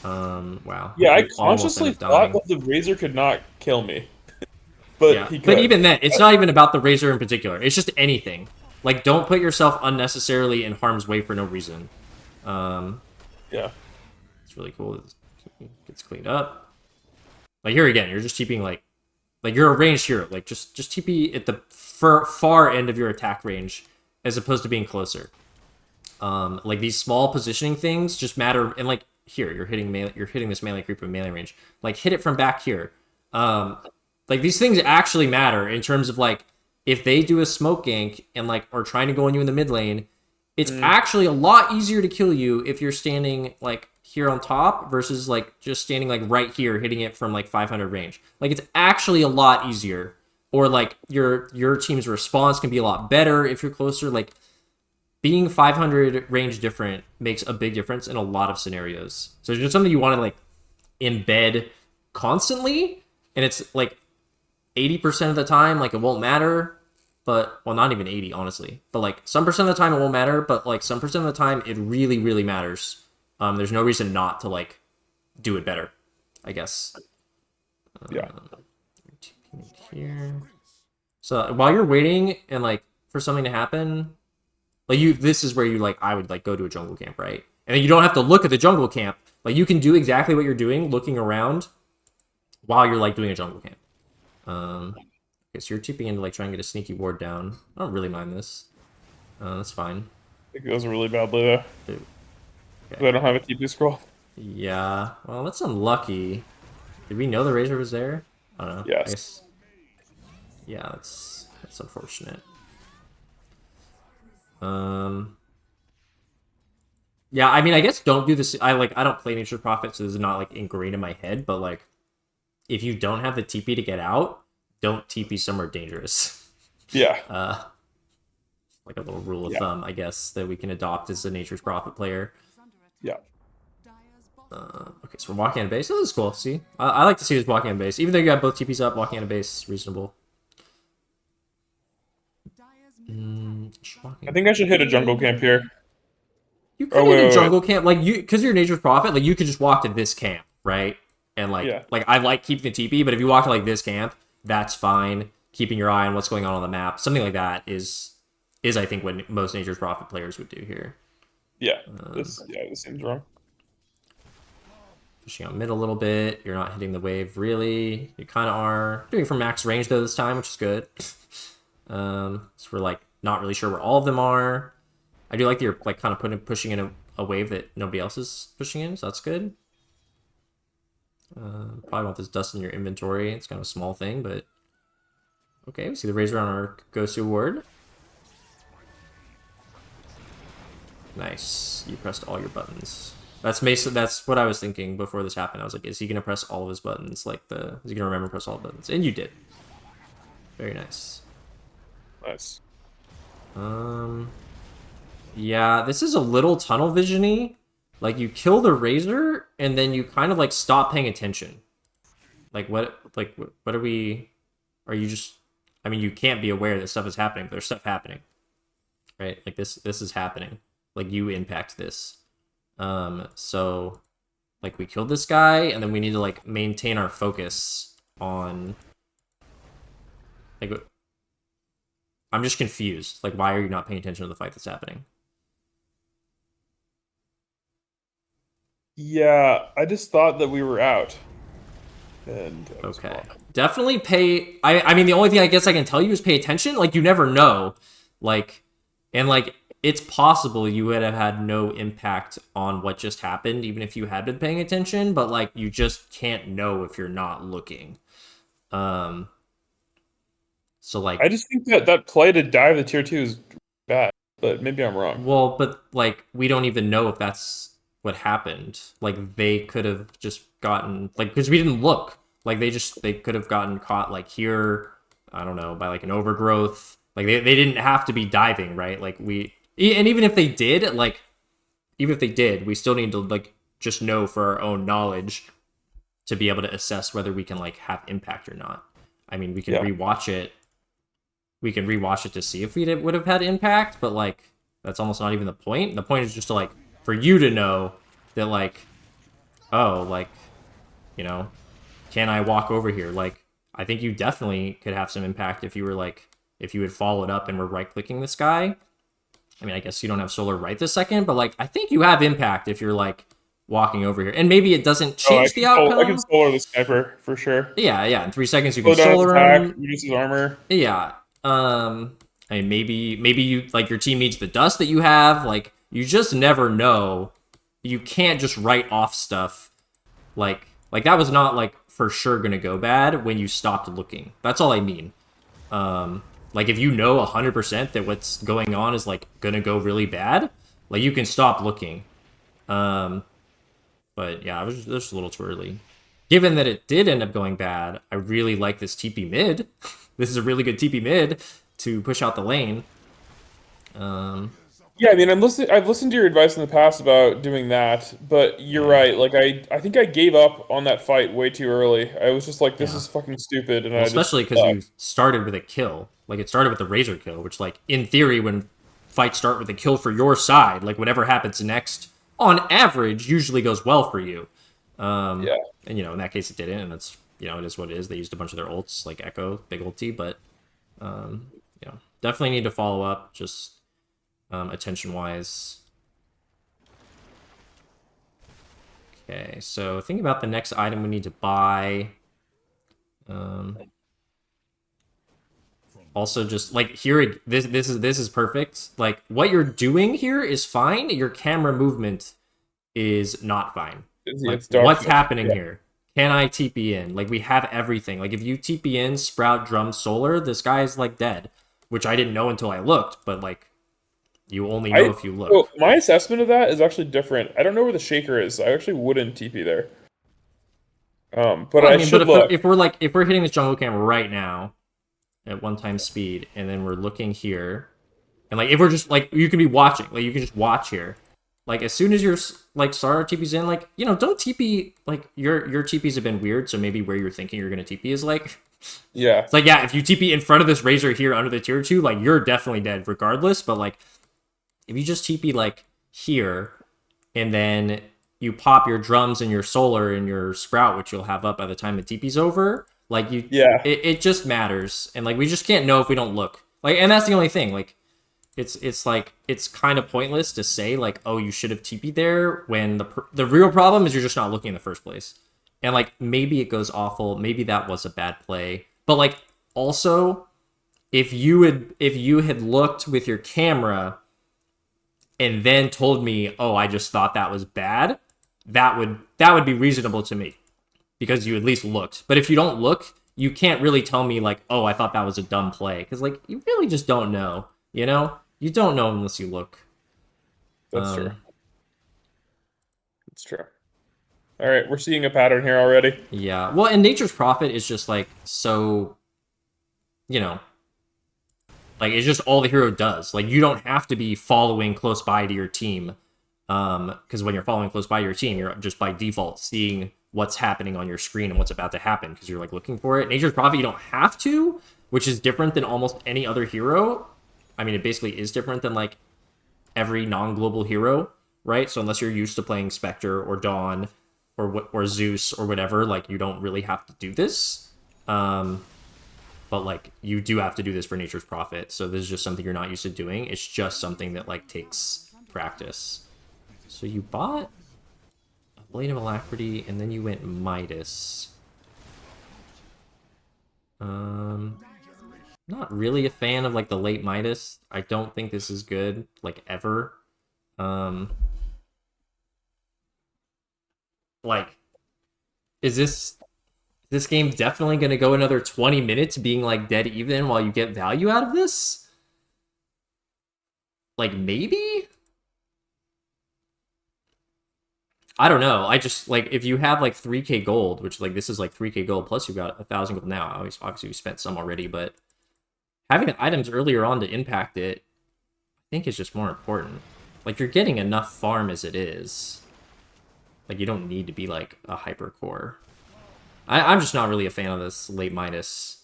Speaker 1: Wow.
Speaker 2: Yeah, I
Speaker 1: We almost
Speaker 2: consciously
Speaker 1: ended up
Speaker 2: thought
Speaker 1: dying.
Speaker 2: that the Razor could not kill me, but
Speaker 1: Yeah,
Speaker 2: he
Speaker 1: but
Speaker 2: could.
Speaker 1: even then, it's not even about the Razor in particular. It's just anything. Like, don't put yourself unnecessarily in harm's way for no reason. Um,
Speaker 2: Yeah.
Speaker 1: it's really cool. It gets cleaned up. Like here again, you're just TPing like you're a ranged hero. Like just TP at the far end of your attack range, as opposed to being closer. Like these small positioning things just matter. And like here, you're hitting this melee creep in melee range. Like hit it from back here. Like these things actually matter in terms of like if they do a smoke gank and like are trying to go on you in the mid lane, it's actually a lot easier to kill you if you're standing like here on top versus like just standing like right here hitting it from like 500 range. Like it's actually a lot easier. Or like your team's response can be a lot better if you're closer. Like being 500 range different makes a big difference in a lot of scenarios. So it's just something you want to like embed constantly, and it's like 80% of the time like it won't matter, but well, not even 80 honestly, but like some percent of the time it won't matter, but like some percent of the time it really matters. There's no reason not to like do it better, I guess.
Speaker 2: Yeah.
Speaker 1: Here. So while you're waiting and like for something to happen, like this is where you like I would like go to a jungle camp, right? And then you don't have to look at the jungle camp. Like you can do exactly what you're doing, looking around while you're like doing a jungle camp. Okay, so you're TPing in to like try and get a sneaky ward down. I don't really mind this. That's fine.
Speaker 2: I think it goes really badly though.
Speaker 1: Dude.
Speaker 2: Okay. I don't have a TP scroll.
Speaker 1: Yeah. Well, that's unlucky. Did we know the Razor was there? I don't know.
Speaker 2: Yes.
Speaker 1: I guess... Yeah, that's unfortunate. Yeah, I mean, I guess don't do this. I don't play Nature Prophet, so this is not like ingrained in my head. But like, if you don't have the TP to get out, don't TP somewhere dangerous.
Speaker 2: Yeah.
Speaker 1: Like a little rule of thumb, I guess, that we can adopt as a Nature's Prophet player.
Speaker 2: Yeah.
Speaker 1: Okay, so we're walking on base. Oh, this is cool. See, I like to see this walking on base. Even though you got both TPs up, walking on base reasonable.
Speaker 2: I think I should hit a jungle camp here.
Speaker 1: You could hit a jungle camp, like because you're Nature's Prophet, like you could just walk to this camp, right? And like, like I like keeping the TP, but if you walk to like this camp, that's fine. Keeping your eye on what's going on the map, something like that is I think what most Nature's Prophet players would do here.
Speaker 2: Yeah, this seems wrong.
Speaker 1: Pushing out mid a little bit. You're not hitting the wave really. You kind of are doing it from max range though this time, which is good. So we're like not really sure where all of them are. I do like that you're like kind of pushing in a wave that nobody else is pushing in, so that's good. Probably want this dust in your inventory. It's kind of a small thing, but okay. We see the Razor on our Gosu ward. Nice. You pressed all your buttons. That's what I was thinking before this happened. I was like, is he gonna press all of his buttons? Like is he gonna remember to press all the buttons? And you did. Very nice.
Speaker 2: Nice.
Speaker 1: Yeah, this is a little tunnel vision-y. Like you kill the Razor and then you kind of like stop paying attention. What are we? Are you just? I mean, you can't be aware that stuff is happening, but there's stuff happening, right? Like this is happening. Like you impact this. So like we killed this guy and then we need to like maintain our focus on like I'm just confused. Like why are you not paying attention to the fight that's happening?
Speaker 2: Yeah, I just thought that we were out. And
Speaker 1: okay. Definitely pay I mean the only thing I guess I can tell you is pay attention. Like you never know. Like and like it's possible you would have had no impact on what just happened, even if you had been paying attention, but like you just can't know if you're not looking. So like
Speaker 2: I just think that play to dive the tier 2 is bad, but maybe I'm wrong.
Speaker 1: Well, but like we don't even know if that's what happened. Like they could have just gotten like because we didn't look. Like they could have gotten caught like here, I don't know, by like an overgrowth. Like they didn't have to be diving, right? Like and even if they did, like even if they did, we still need to like just know for our own knowledge to be able to assess whether we can like have impact or not. I mean, we can
Speaker 2: Yeah.
Speaker 1: rewatch it. We can rewatch it to see if we would have had impact, but like that's almost not even the point. The point is just to like for you to know that like, oh, like, you know, can I walk over here? Like, I think you definitely could have some impact if you were like if you had followed up and were right clicking this guy. I mean, I guess you don't have solar right this second, but like I think you have impact if you're like walking over here. And maybe it doesn't
Speaker 2: Oh,
Speaker 1: change the
Speaker 2: I can
Speaker 1: outcome.
Speaker 2: solar the sniper for sure.
Speaker 1: Yeah, in 3 seconds you can
Speaker 2: Slow down his
Speaker 1: solar
Speaker 2: attack,
Speaker 1: him.
Speaker 2: reduce his armor.
Speaker 1: Yeah. I mean, maybe you like your team needs the dust that you have. Like you just never know. You can't just write off stuff. Like that was not like for sure gonna go bad when you stopped looking. That's all I mean. Like if you know 100% that what's going on is like gonna go really bad, like you can stop looking. Um, but yeah, it was just a little too early. Given that it did end up going bad, I really like this TP mid. This is a really good TP mid to push out the lane. Um,
Speaker 2: Yeah, I mean, I've listened to your advice in the past about doing that, but you're
Speaker 1: yeah,
Speaker 2: right. Like, I think I gave up on that fight way too early. I was just like, this
Speaker 1: yeah.
Speaker 2: is fucking stupid, and
Speaker 1: Well,
Speaker 2: I just
Speaker 1: especially because you
Speaker 2: left.
Speaker 1: started with a kill. Like it started with the Razor kill, which like in theory, when fights start with a kill for your side, like whatever happens next, on average, usually goes well for you.
Speaker 2: Yeah.
Speaker 1: And in that case, it didn't, and that's it is what it is. They used a bunch of their ults, like Echo, big ulti, but definitely need to follow up, just attention wise. Okay, so think about the next item we need to buy. Um, Also, just like here, this is perfect. Like what you're doing here is fine. Your camera movement is not fine. Like
Speaker 2: It's dog
Speaker 1: what's
Speaker 2: shit.
Speaker 1: happening
Speaker 2: Yeah.
Speaker 1: here? Can I TP in? Like we have everything. Like if you TP in, Sprout, Drum, Solar, this guy is like dead, which I didn't know until I looked. But like you only know
Speaker 2: I
Speaker 1: if you look.
Speaker 2: so my assessment of that is actually different. I don't know where the shaker is. I actually wouldn't TP there. But
Speaker 1: Well, I
Speaker 2: I
Speaker 1: mean, but
Speaker 2: should look.
Speaker 1: if we're hitting this jungle camera right now at 1 time speed, and then we're looking here, and like if we're just like you can be watching, like you can just watch here. Like as soon as your like starter TP's in, like don't TP like your TPs have been weird, so maybe where you're thinking you're gonna TP is like
Speaker 2: Yeah.
Speaker 1: it's like yeah, if you TP in front of this Razor here under the tier 2, like you're definitely dead regardless. But like if you just TP like here and then you pop your drums and your solar and your sprout, which you'll have up by the time the TP's over, like
Speaker 2: Yeah.
Speaker 1: it just matters, and like we just can't know if we don't look. Like, and that's the only thing. Like, it's like it's kind of pointless to say like, oh, you should have TP'd there when the real problem is you're just not looking in the first place. And like maybe it goes awful, maybe that was a bad play, but like also if you had looked with your camera and then told me, oh, I just thought that was bad, that would be reasonable to me because you at least looked. But if you don't look, you can't really tell me like, oh, I thought that was a dumb play because like you really just don't know. You don't know unless you look.
Speaker 2: That's true.
Speaker 1: Um,
Speaker 2: That's true. All right, we're seeing a pattern here already.
Speaker 1: yeah. Well, and Nature's Prophet is just like so, you know, like it's just all the hero does. Like you don't have to be following close by to your team, because when you're following close by your team, you're just by default seeing what's happening on your screen and what's about to happen because you're like looking for it. Nature's Prophet, you don't have to, which is different than almost any other hero. I mean, it basically is different than like every non-global hero, right? So unless you're used to playing Spectre or Dawn or Zeus or whatever, like you don't really have to do this. But like you do have to do this for Nature's Prophet. So this is just something you're not used to doing. It's just something that like takes practice. So you bought a Blade of Alacrity and then you went Midas. Not really a fan of like the late Midas. I don't think this is good, like ever. Like, is this game definitely gonna go another 20 minutes being like dead even while you get value out of this? Like maybe? I don't know. I just like if you have like 3k gold, which like this is like 3k gold plus you got 1,000 gold now. Obviously you spent some already, but having items earlier on to impact it, I think is just more important. Like, you're getting enough farm as it is. Like, you don't need to be, like, a hyper core. I'm just not really a fan of this late Midas.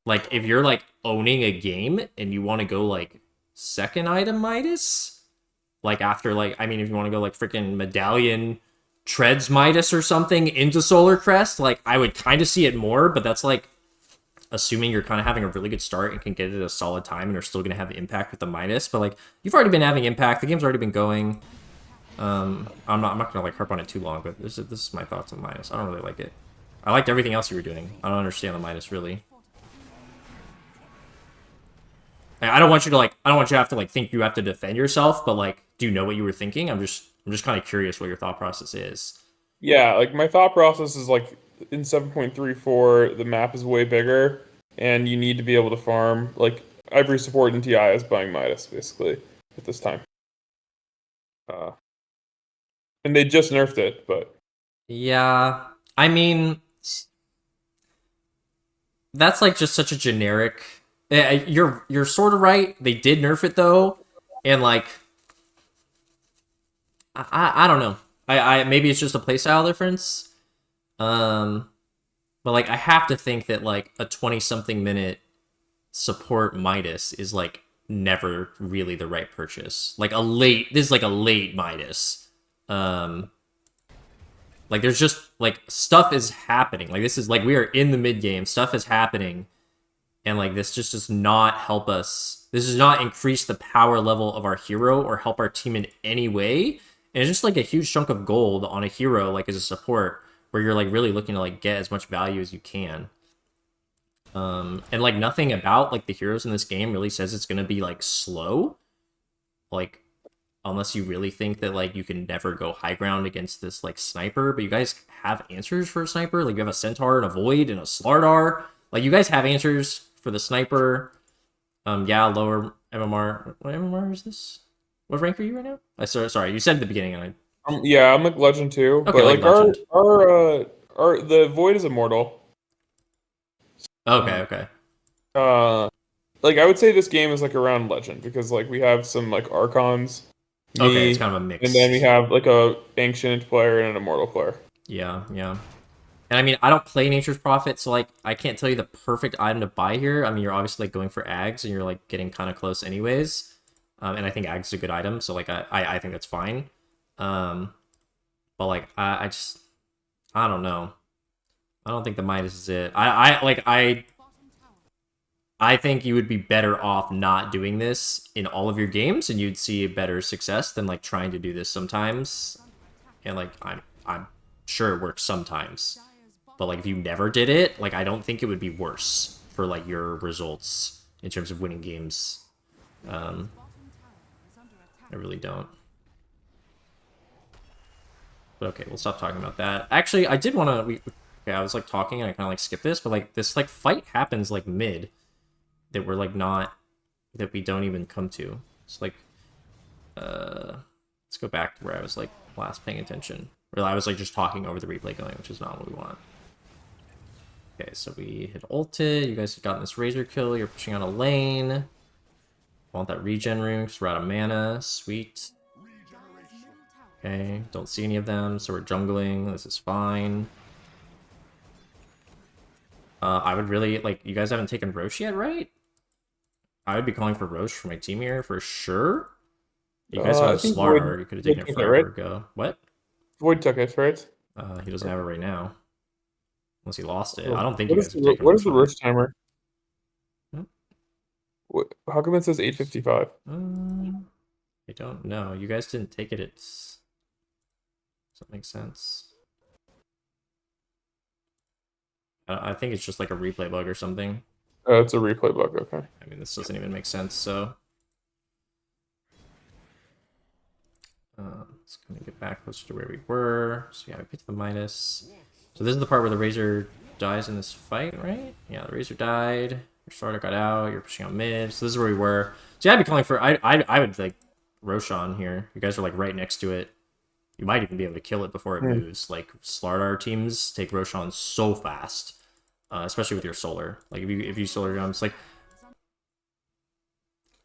Speaker 1: Like, if you're, like, owning a game and you want to go, like, second item Midas, like, after, like, I mean, if you want to go, like, freaking Medallion Treads Midas or something into Solar Crest, like, I would kind of see it more, but that's, like, assuming you're kind of having a really good start and can get it at a solid time and are still going to have impact with the Midas. But, like, you've already been having impact. The game's already been going. I'm not gonna like harp on it too long, but this is my thoughts on Midas. I don't really like it. I liked everything else you were doing. I don't understand the Midas really. I don't want you to like. I don't want you to have to like think you have to defend yourself, but like, do you know what you were thinking? I'm just kind of curious what your thought process is.
Speaker 2: Yeah, like my thought process is like in 7.34, the map is way bigger, and you need to be able to farm. Like every support in TI is buying Midas basically at this time. And they just nerfed it, but
Speaker 1: Yeah, I mean, that's like just such a generic. You're sort of right. They did nerf it though, and like I don't know. I maybe it's just a playstyle difference. Um, but like I have to think that like a 20-something minute support Midas is like never really the right purchase. Like this is like a late Midas. Um, like there's just like stuff is happening. Like this is like we are in the mid game. Stuff is happening, and like this just does not help us. This does not increase the power level of our hero or help our team in any way. And it's just like a huge chunk of gold on a hero like as a support where you're like really looking to like get as much value as you can. And like nothing about like the heroes in this game really says it's gonna be like slow. Like unless you really think that like you can never go high ground against this like sniper, but you guys have answers for a sniper. Like you have a centaur and a void and a slardar. Like you guys have answers for the sniper. Yeah, lower MMR. What MMR is this? What rank are you right now? Sorry, you said at the beginning and
Speaker 2: yeah, I'm like Legend too.
Speaker 1: okay,
Speaker 2: But
Speaker 1: like
Speaker 2: like
Speaker 1: legend.
Speaker 2: our the Void is immortal.
Speaker 1: Okay, okay.
Speaker 2: Uh, like I would say this game is like around Legend because like we have some like Archons,
Speaker 1: Okay, it's
Speaker 2: me,
Speaker 1: kind of a
Speaker 2: and then we
Speaker 1: mix.
Speaker 2: have like a Ancient player and an Immortal player.
Speaker 1: Yeah, yeah. And I mean, I don't play Nature's Prophet, so like I can't tell you the perfect item to buy here. I mean, you're obviously like going for Ags, and you're like getting kind of close anyways. And I think Ags is a good item, so like I think that's fine. Um, but like I just I don't know. I don't think the Midas is it. I think you would be better off not doing this in all of your games, and you'd see a better success than like trying to do this sometimes. And like I'm sure it works sometimes. But like if you never did it, like I don't think it would be worse for like your results in terms of winning games. Um, I really don't. But okay, we'll stop talking about that. Actually, I did want to. Okay, I was like talking and I kind of like skipped this, but like this like fight happens like mid that we're like not that we don't even come to. It's like let's go back to where I was like last paying attention. Where I was like just talking over the replay going, which is not what we want. Okay, so we hit ulted. You guys have gotten this razor kill. You're pushing on a lane. I want that regen rune because we're out of mana. Sweet. Okay, don't see any of them, so we're jungling. This is fine. I would really, like, you guys haven't taken Roche yet, right? I would be calling for Roche for my team here for sure. You guys have
Speaker 2: I
Speaker 1: a
Speaker 2: think Void,
Speaker 1: Slardar. You could have
Speaker 2: Void
Speaker 1: taken it
Speaker 2: took it,
Speaker 1: forever
Speaker 2: right?
Speaker 1: ago. What?
Speaker 2: Void took it, right?
Speaker 1: He doesn't have it right now. Unless he lost it. I
Speaker 2: Oh,
Speaker 1: don't think you guys have taken
Speaker 2: what is
Speaker 1: Roche
Speaker 2: the
Speaker 1: on it.
Speaker 2: Roach timer? How come it says 8:55?
Speaker 1: I don't know. You guys didn't take it. Does that make sense? I think it's just like a replay bug or something.
Speaker 2: Oh, it's a replay bug. Okay.
Speaker 1: I mean, this doesn't even make sense, so... let's kind of get back closer to where we were. So yeah, we picked the Midas. So this is the part where the Razor dies in this fight, right? Yeah, the Razor died. Your starter got out. You're pushing out mid. So this is where we were. So yeah, I'd be calling for... I would, like, Roshan here. You guys are, like, right next to it. You might even be able to kill it before it
Speaker 2: Hmm.
Speaker 1: moves. Like Slardar teams take Roshan so fast, especially with your solar. Like if you solar jumps, like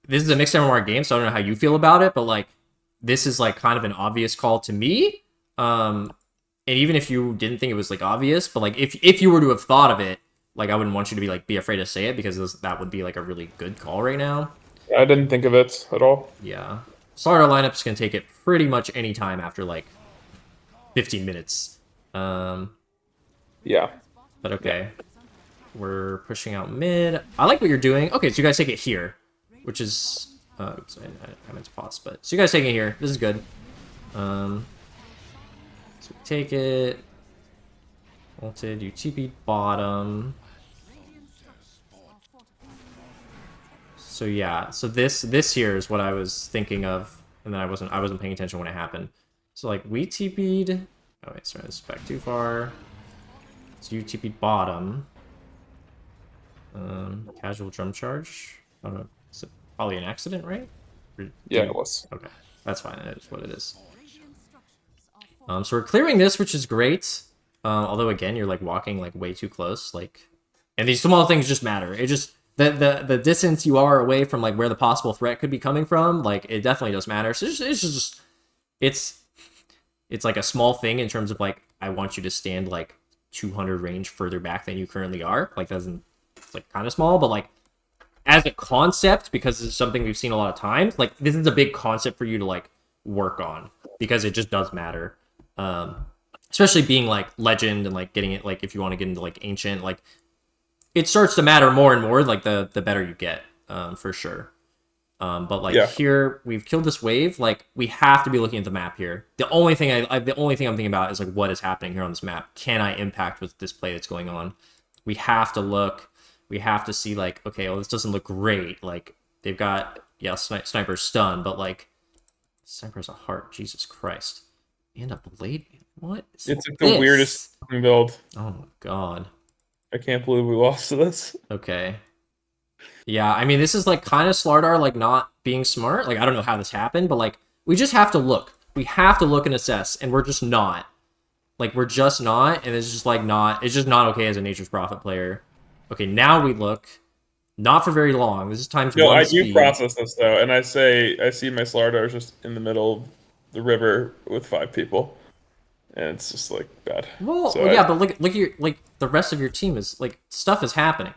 Speaker 1: this is a mixed MMR game, so I don't know how you feel about it, but like this is like kind of an obvious call to me. And even if you didn't think it was like obvious, but like if you were to have thought of it, like I wouldn't want you to be afraid to say it because that would be like a really good call right now.
Speaker 2: I didn't think of it at all.
Speaker 1: Yeah, starter lineups can take it pretty much any time after like 15 minutes.
Speaker 2: Yeah.
Speaker 1: But okay, we're pushing out mid. I like what you're doing. Okay, so you guys take it here, which is oops, I meant to pause, but so you guys taking it here. This is good. So we take it. Ulted, you TP bottom. So yeah, so this here is what I was thinking of, and then I wasn't paying attention when it happened. So like we TP'd. Oh wait, sorry, this is back too far. So you TP'd bottom. Casual drum charge. I don't know. It's probably an accident, right?
Speaker 2: Yeah, it was.
Speaker 1: Okay, that's fine. That is what it is. So we're clearing this, which is great. Although again, you're like walking like way too close. Like, and these small things just matter. It just the distance you are away from like where the possible threat could be coming from. Like, it definitely does matter. So it's like a small thing in terms of like I want you to stand like 200 range further back than you currently are. Like, doesn't it's like kind of small, but like as a concept, because this is something we've seen a lot of times. Like, this is a big concept for you to like work on because it just does matter. Especially being like legend and like getting it, like if you want to get into like ancient, like it starts to matter more and more like the better you get, for sure. But like here we've killed this wave. Like, we have to be looking at the map here. The only thing I'm thinking about is like what is happening here on this map. Can I impact with this play that's going on? We have to look. We have to see like, okay, well, this doesn't look great. Like, they've got sniper's stun, but like sniper's a heart. Jesus Christ. And a blade. What?
Speaker 2: It's like the weirdest build.
Speaker 1: Oh my god.
Speaker 2: I can't believe we lost to this.
Speaker 1: Okay. Yeah, I mean, this is like kind of Slardar like not being smart. Like, I don't know how this happened, but like we just have to look. We have to look and assess, and we're just not. Like, we're just not, and it's just like not. It's just not okay as a Nature's Prophet player. Okay, now we look. Not for very long. This is times
Speaker 2: No,
Speaker 1: one
Speaker 2: I
Speaker 1: speed.
Speaker 2: do process this though, and I see my Slardar just in the middle of the river with 5 people, and it's just like bad.
Speaker 1: Well,
Speaker 2: So
Speaker 1: yeah, but look at your like the rest of your team is like stuff is happening.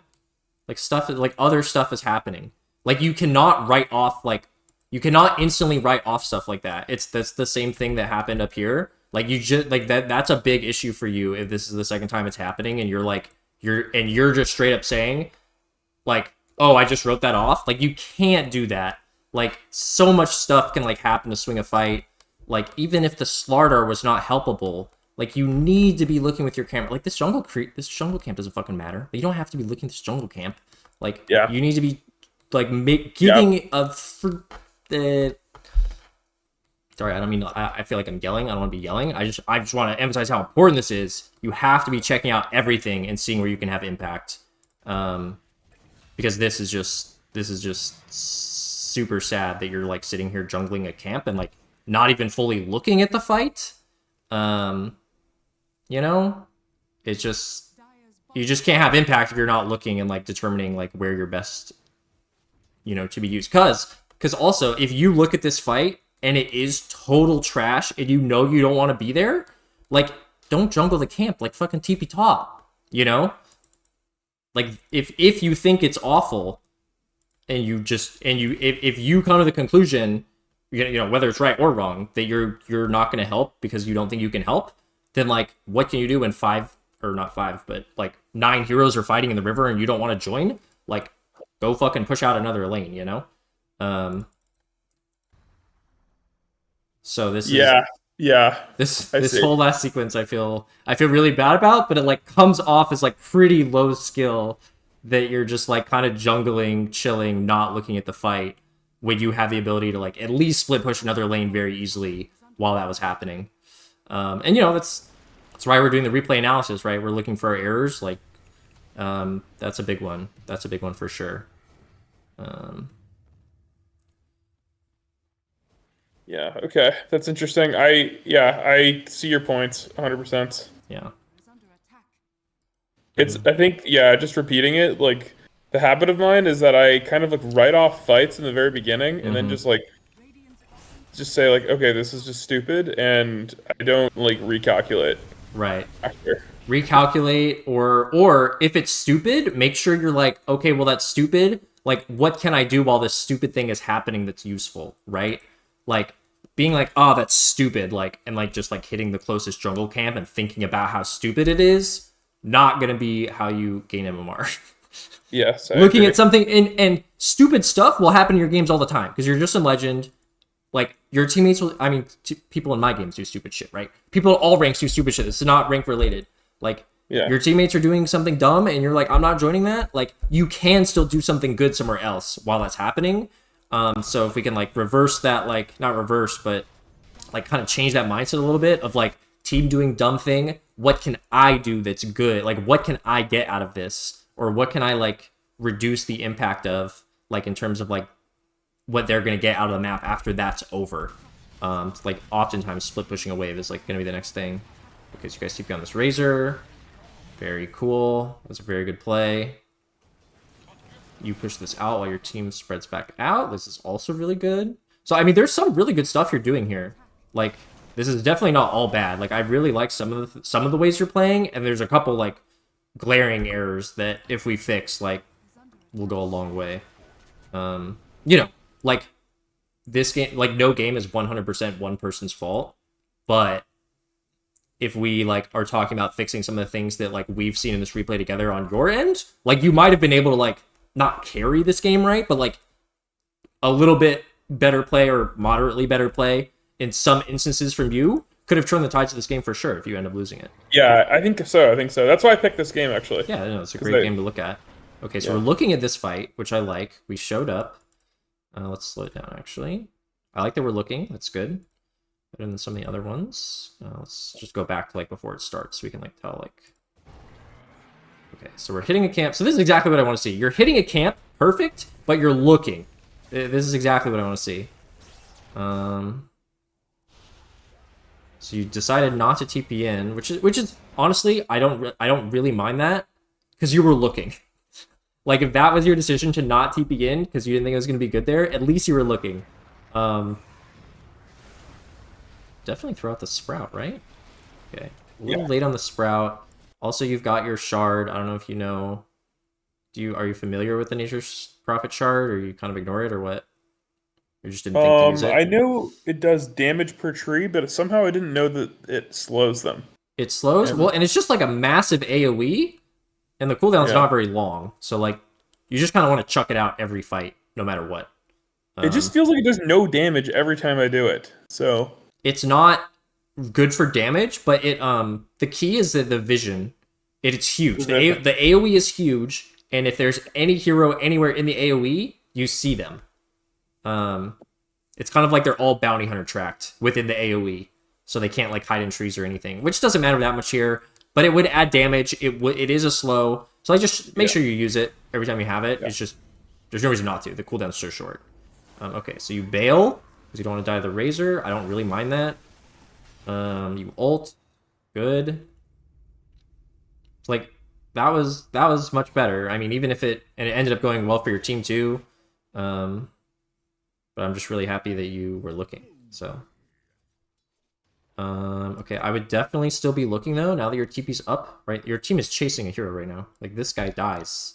Speaker 1: Like other stuff is happening. Like, you cannot write off you cannot instantly write off stuff like that. That's the same thing that happened up here. Like, you just like that's a big issue for you if this is the second time it's happening and you're just straight up saying like, oh, I just wrote that off. Like, you can't do that. Like, so much stuff can like happen to swing a fight. Like, even if the Slardar was not helpable, like, you need to be looking with your camera. Like, this jungle camp doesn't fucking matter. But you don't have to be looking at this jungle camp. Like,
Speaker 2: yeah,
Speaker 1: you need to be like giving a Sorry, I don't mean. I feel like I'm yelling. I don't want to be yelling. I just want to emphasize how important this is. You have to be checking out everything and seeing where you can have impact. Because this is just super sad that you're like sitting here jungling a camp and like not even fully looking at the fight. You know, it's just you just can't have impact if you're not looking and like determining like where you're best, to be used. Because also, if you look at this fight and it is total trash and you don't want to be there, like, don't jungle the camp. Like, fucking TP top. Like, if you think it's awful, and if you come to the conclusion, whether it's right or wrong, that you're not going to help because you don't think you can help, then like, what can you do when 9 heroes are fighting in the river and you don't want to join? Like, go fucking push out another lane, So this
Speaker 2: yeah.
Speaker 1: this whole last sequence I feel really bad about, but it like comes off as like pretty low skill that you're just like kind of jungling, chilling, not looking at the fight when you have the ability to like at least split push another lane very easily while that was happening. And that's why we're doing the replay analysis, right? We're looking for our errors. Like, that's a big one. That's a big one for sure.
Speaker 2: Yeah, okay. That's interesting. I see your points 100%.
Speaker 1: Yeah.
Speaker 2: I think, yeah, just repeating it, like the habit of mine is that I kind of like write off fights in the very beginning and then
Speaker 1: Mm-hmm.
Speaker 2: just say like, okay, this is just stupid, and I don't like recalculate
Speaker 1: Right.
Speaker 2: after.
Speaker 1: Recalculate, or if it's stupid, make sure you're like, okay, well that's stupid. Like, what can I do while this stupid thing is happening that's useful, right? Like being like, oh, that's stupid, like, and like just like hitting the closest jungle camp and thinking about how stupid it is, not gonna be how you gain MMR.
Speaker 2: Yes, I
Speaker 1: Looking at
Speaker 2: agree.
Speaker 1: something and stupid stuff will happen in your games all the time because you're just in Legend. Like your teammates will, I mean, people in my games do stupid shit, right? People at all ranks do stupid shit. This is not rank related. Like
Speaker 2: Yeah.
Speaker 1: your teammates are doing something dumb and you're like, I'm not joining that. Like you can still do something good somewhere else while that's happening. So if we can like reverse that, like not reverse, but like kind of change that mindset a little bit of like team doing dumb thing. What can I do that's good? Like what can I get out of this? Or what can I like reduce the impact of like in terms of like what they're going to get out of the map after that's over. Like oftentimes split pushing a wave is like going to be the next thing. Okay, so you guys TP on this Razor. Very cool. That's a very good play. You push this out while your team spreads back out. This is also really good. So, I mean, there's some really good stuff you're doing here. Like, this is definitely not all bad. Like, I really like some of the ways you're playing, and there's a couple, like, glaring errors that if we fix, like, will go a long way. You know, like, this game, like, no game is 100% one person's fault, but if we like are talking about fixing some of the things that like we've seen in this replay together on your end, like you might have been able to like not carry this game right, but like a little bit better play or moderately better play in some instances from you could have turned the tides of this game for sure if you end up losing it.
Speaker 2: Yeah, I think so. I think so. That's why I picked this game actually.
Speaker 1: Yeah, no, it's a
Speaker 2: 'Cause
Speaker 1: great game to look at. Okay, so
Speaker 2: Yeah.
Speaker 1: we're looking at this fight, which I like. We showed up. Let's slow it down, actually. I like that we're looking. That's good. Better than some of the other ones. Let's just go back to like before it starts so we can like tell like... Okay, so we're hitting a camp. So this is exactly what I want to see. You're hitting a camp, perfect, but you're looking. This is exactly what I want to see. So you decided not to TP in, which is honestly, I don't really mind that because you were looking. Like if that was your decision to not TP in because you didn't think it was going to be good there, at least you were looking. Definitely throw out the Sprout, right? Okay, a little late on the Sprout. Also, you've got your Shard. I don't know if you know. Are you familiar with the Nature's Prophet Shard, or you kind of ignore it, or what? You just didn't think to use it?
Speaker 2: I know it does damage per tree, but somehow I didn't know that it slows them.
Speaker 1: It slows? Well, and it's just like a massive AoE, and the cooldown's not very long. So, like, you just kind of want to chuck it out every fight, no matter what.
Speaker 2: It just feels like it does no damage every time I do it. So
Speaker 1: it's not good for damage, but it the key is that the vision. It's huge. The AoE is huge, and if there's any hero anywhere in the AoE, you see them. It's kind of like they're all bounty hunter tracked within the AoE, so they can't like hide in trees or anything, which doesn't matter that much here. But it would add damage. It is a slow, so I just make sure you use it every time you have it. It's just there's no reason not to. The cooldown's so short. Okay, so you bail because you don't want to die to the Razor. I don't really mind that. You ult, good. Like that was much better. I mean, even if it ended up going well for your team too. But I'm just really happy that you were looking. So, okay, I would definitely still be looking though. Now that your TP's up, right? Your team is chasing a hero right now. Like this guy dies,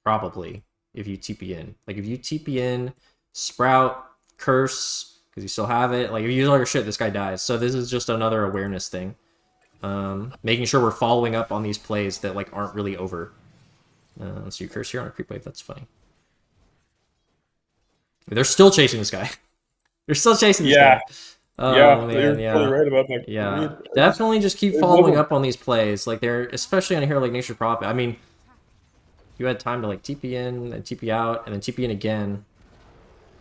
Speaker 1: probably if you TP in. Like if you TP in, Sprout, Curse, because you still have it. Like if you use all your shit, this guy dies. So this is just another awareness thing. Making sure we're following up on these plays that like aren't really over. So you Curse here on a creep wave. That's funny. They're still chasing this guy. They're still chasing this guy. Oh, man,
Speaker 2: you're totally right about that.
Speaker 1: Yeah, definitely just keep following up on these plays. Like, they're, especially on a hero like Nature's Prophet. I mean, you had time to, like, TP in, and TP out, and then TP in again.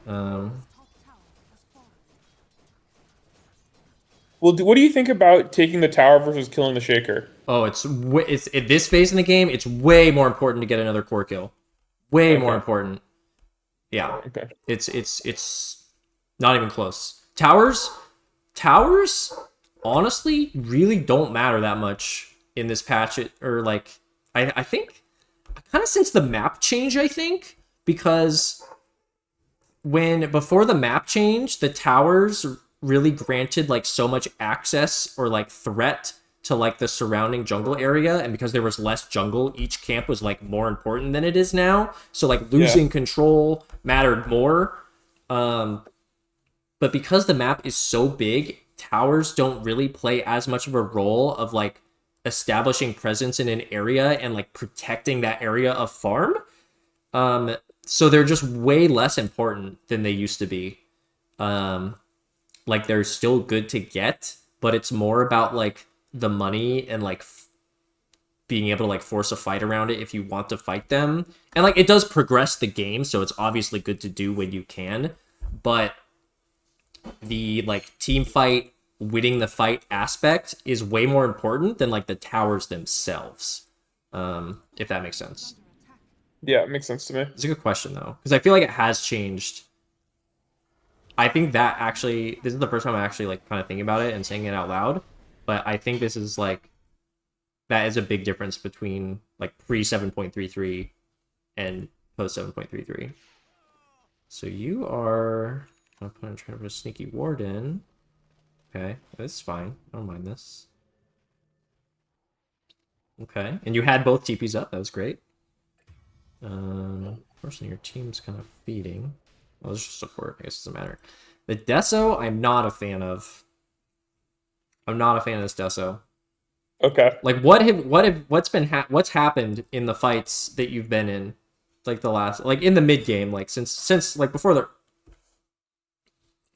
Speaker 2: Well, what do you think about taking the tower versus killing the Shaker?
Speaker 1: Oh, it's at this phase in the game, it's way more important to get another core kill. Way more important. Yeah.
Speaker 2: Okay.
Speaker 1: It's not even close. Towers, towers, honestly, really don't matter that much in this patch. Or like, I think kind of since the map change, I think, because before the map change, the towers really granted like so much access or like threat to like the surrounding jungle area, and because there was less jungle, each camp was like more important than it is now. So like
Speaker 2: Yeah.
Speaker 1: losing control mattered more. But because the map is so big, towers don't really play as much of a role of like establishing presence in an area and like protecting that area of farm. So they're just way less important than they used to be. Like they're still good to get, but it's more about like the money and like being able to like force a fight around it if you want to fight them. And like it does progress the game, so it's obviously good to do when you can. But the like team fight, winning the fight aspect is way more important than like the towers themselves. If that makes sense.
Speaker 2: Yeah, it makes sense to me.
Speaker 1: It's a good question though, because I feel like it has changed. I think that actually, this is the first time I'm actually like kind of thinking about it and saying it out loud. But I think this is like that is a big difference between like pre 7.33 and post 7.33. So you are I'm trying to put a sneaky ward in. Okay, that's fine. I don't mind this. Okay, and you had both TPs up. That was great. Unfortunately, your team's kind of feeding. Well, it's just support. I guess it doesn't matter. The Deso, I'm not a fan of. I'm not a fan of this Deso.
Speaker 2: Okay.
Speaker 1: Like, what's happened in the fights that you've been in, like the last, like in the mid game, like since like before the.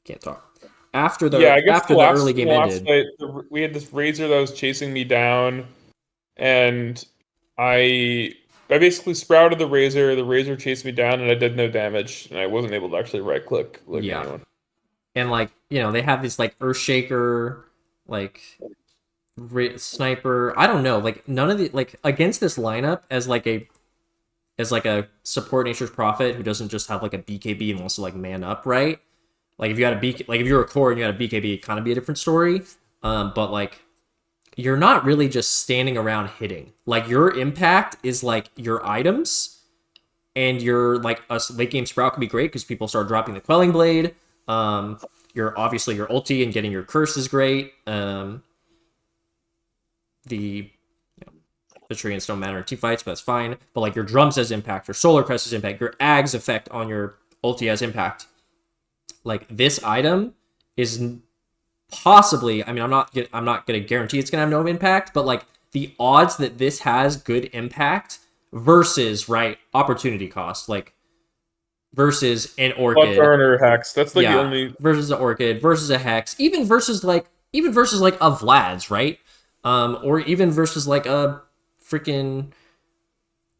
Speaker 1: Can't talk. After the
Speaker 2: Yeah, I guess
Speaker 1: after the early
Speaker 2: the
Speaker 1: game
Speaker 2: last
Speaker 1: ended.
Speaker 2: fight, we had this Razor that was chasing me down, and I basically sprouted the Razor. The Razor chased me down, and I did no damage, and I wasn't able to actually right click like
Speaker 1: Yeah.
Speaker 2: anyone.
Speaker 1: And like they have this like Earthshaker, like sniper. I don't know, like none of the like against this lineup as like a support nature's prophet who doesn't just have like a BKB and wants to like man up, right? Like if you had a BK, like if you're a core and you had a BKB, it kind of be a different story. But like you're not really just standing around hitting. Like your impact is like your items, and your like a late game sprout can be great because people start dropping the quelling blade. Your obviously your ulti and getting your curse is great. The the treants don't matter in team fights, but that's fine. But like your drums has impact, your solar crest has impact, your Ag's effect on your ulti has impact. Like this item is possibly, I mean, I'm not gonna guarantee it's gonna have no impact, but like the odds that this has good impact versus right opportunity cost, like versus an
Speaker 2: Blood
Speaker 1: orchid,
Speaker 2: Burner Hex. That's like the
Speaker 1: yeah,
Speaker 2: only.
Speaker 1: versus an orchid versus a hex, even versus like a Vlad's, right? Or even versus like a freaking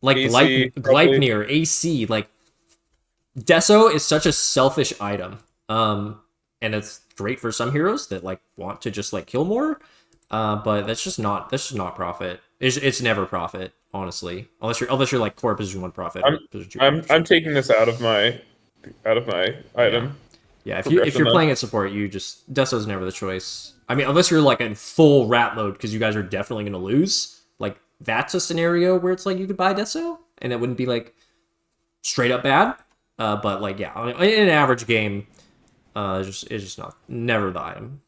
Speaker 1: like
Speaker 2: AC probably.
Speaker 1: Gleipnir AC. Like Deso is such a selfish item. And it's great for some heroes that like want to just like kill more. But that's just not profit. It's never profit, honestly. Unless you're like core position 1 profit
Speaker 2: I'm
Speaker 1: or position 2
Speaker 2: I'm
Speaker 1: profit.
Speaker 2: taking this out of my
Speaker 1: Yeah.
Speaker 2: item
Speaker 1: Yeah, if
Speaker 2: progression
Speaker 1: you're
Speaker 2: though.
Speaker 1: playing at support, you just Deso's never the choice. I mean, unless you're like in full rat mode because you guys are definitely gonna lose. Like that's a scenario where it's like you could buy Deso and it wouldn't be like straight up bad. But like yeah, I mean, in an average game, it's just not never the item.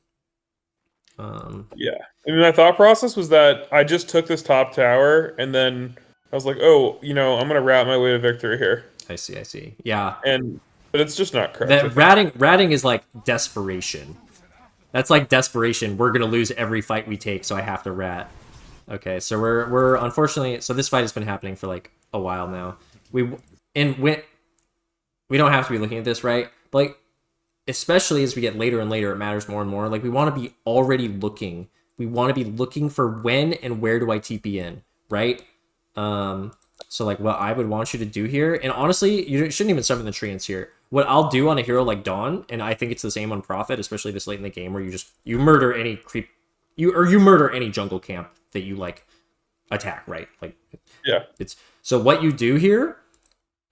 Speaker 2: Yeah. I mean, my thought process was that I just took this top tower, and then I was like, oh, I'm gonna route my way to victory here,
Speaker 1: I see, I see. Yeah,
Speaker 2: and but it's just not correct. I
Speaker 1: that
Speaker 2: think.
Speaker 1: ratting is like desperation. That's like desperation. We're gonna lose every fight we take, so I have to rat. Okay, so we're unfortunately, so this fight has been happening for like a while now. We don't have to be looking at this, right? But like especially as we get later and later, it matters more and more. Like we want to be already looking. We want to be looking for when and where do I TP in, right? So like what I would want you to do here, and honestly, you shouldn't even summon the treants here. What I'll do on a hero like Dawn, and I think it's the same on Prophet, especially this late in the game, where you murder any creep, you murder any jungle camp that you like attack, right? Like
Speaker 2: Yeah.
Speaker 1: it's so what you do here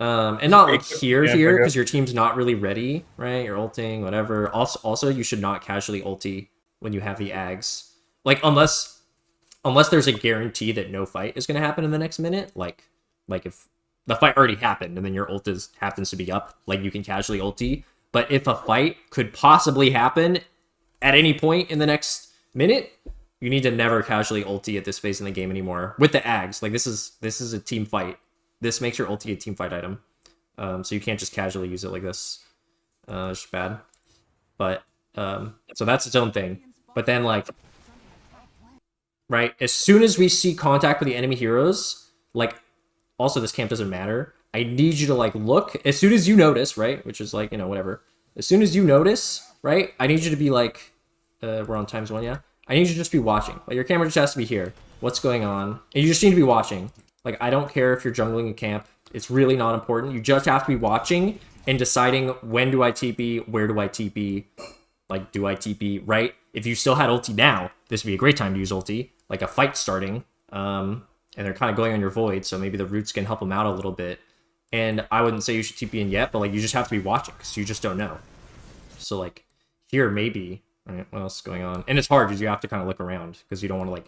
Speaker 1: And
Speaker 2: Just
Speaker 1: not like
Speaker 2: fake the
Speaker 1: here,
Speaker 2: camp, I
Speaker 1: because
Speaker 2: guess.
Speaker 1: your team's not really ready, right? You're ulting, whatever. Also, you should not casually ulti when you have the ags. Like, unless there's a guarantee that no fight is going to happen in the next minute. Like if the fight already happened and then your ult happens to be up, like you can casually ulti. But if a fight could possibly happen at any point in the next minute, you need to never casually ulti at this phase in the game anymore with the ags. Like this is a team fight. This makes your ulti a team fight item, so you can't just casually use it like this. It's just bad. But so that's its own thing. But then like, right, as soon as we see contact with the enemy heroes, like, also this camp doesn't matter. I need you to like look as soon as you notice, right? Which is like, whatever. As soon as you notice, right? I need you to be like, we're on times 1, yeah. I need you to just be watching. Like your camera just has to be here. What's going on? And you just need to be watching. Like I don't care if you're jungling a camp. It's really not important. You just have to be watching and deciding when do I TP, where do I TP, like do I TP, right? If you still had ulti now, this would be a great time to use ulti. Like a fight starting, and they're kind of going on your void, so maybe the roots can help them out a little bit. And I wouldn't say you should TP in yet, but like you just have to be watching because you just don't know. So like here maybe, right, what else is going on? And it's hard because you have to kind of look around because you don't want to like,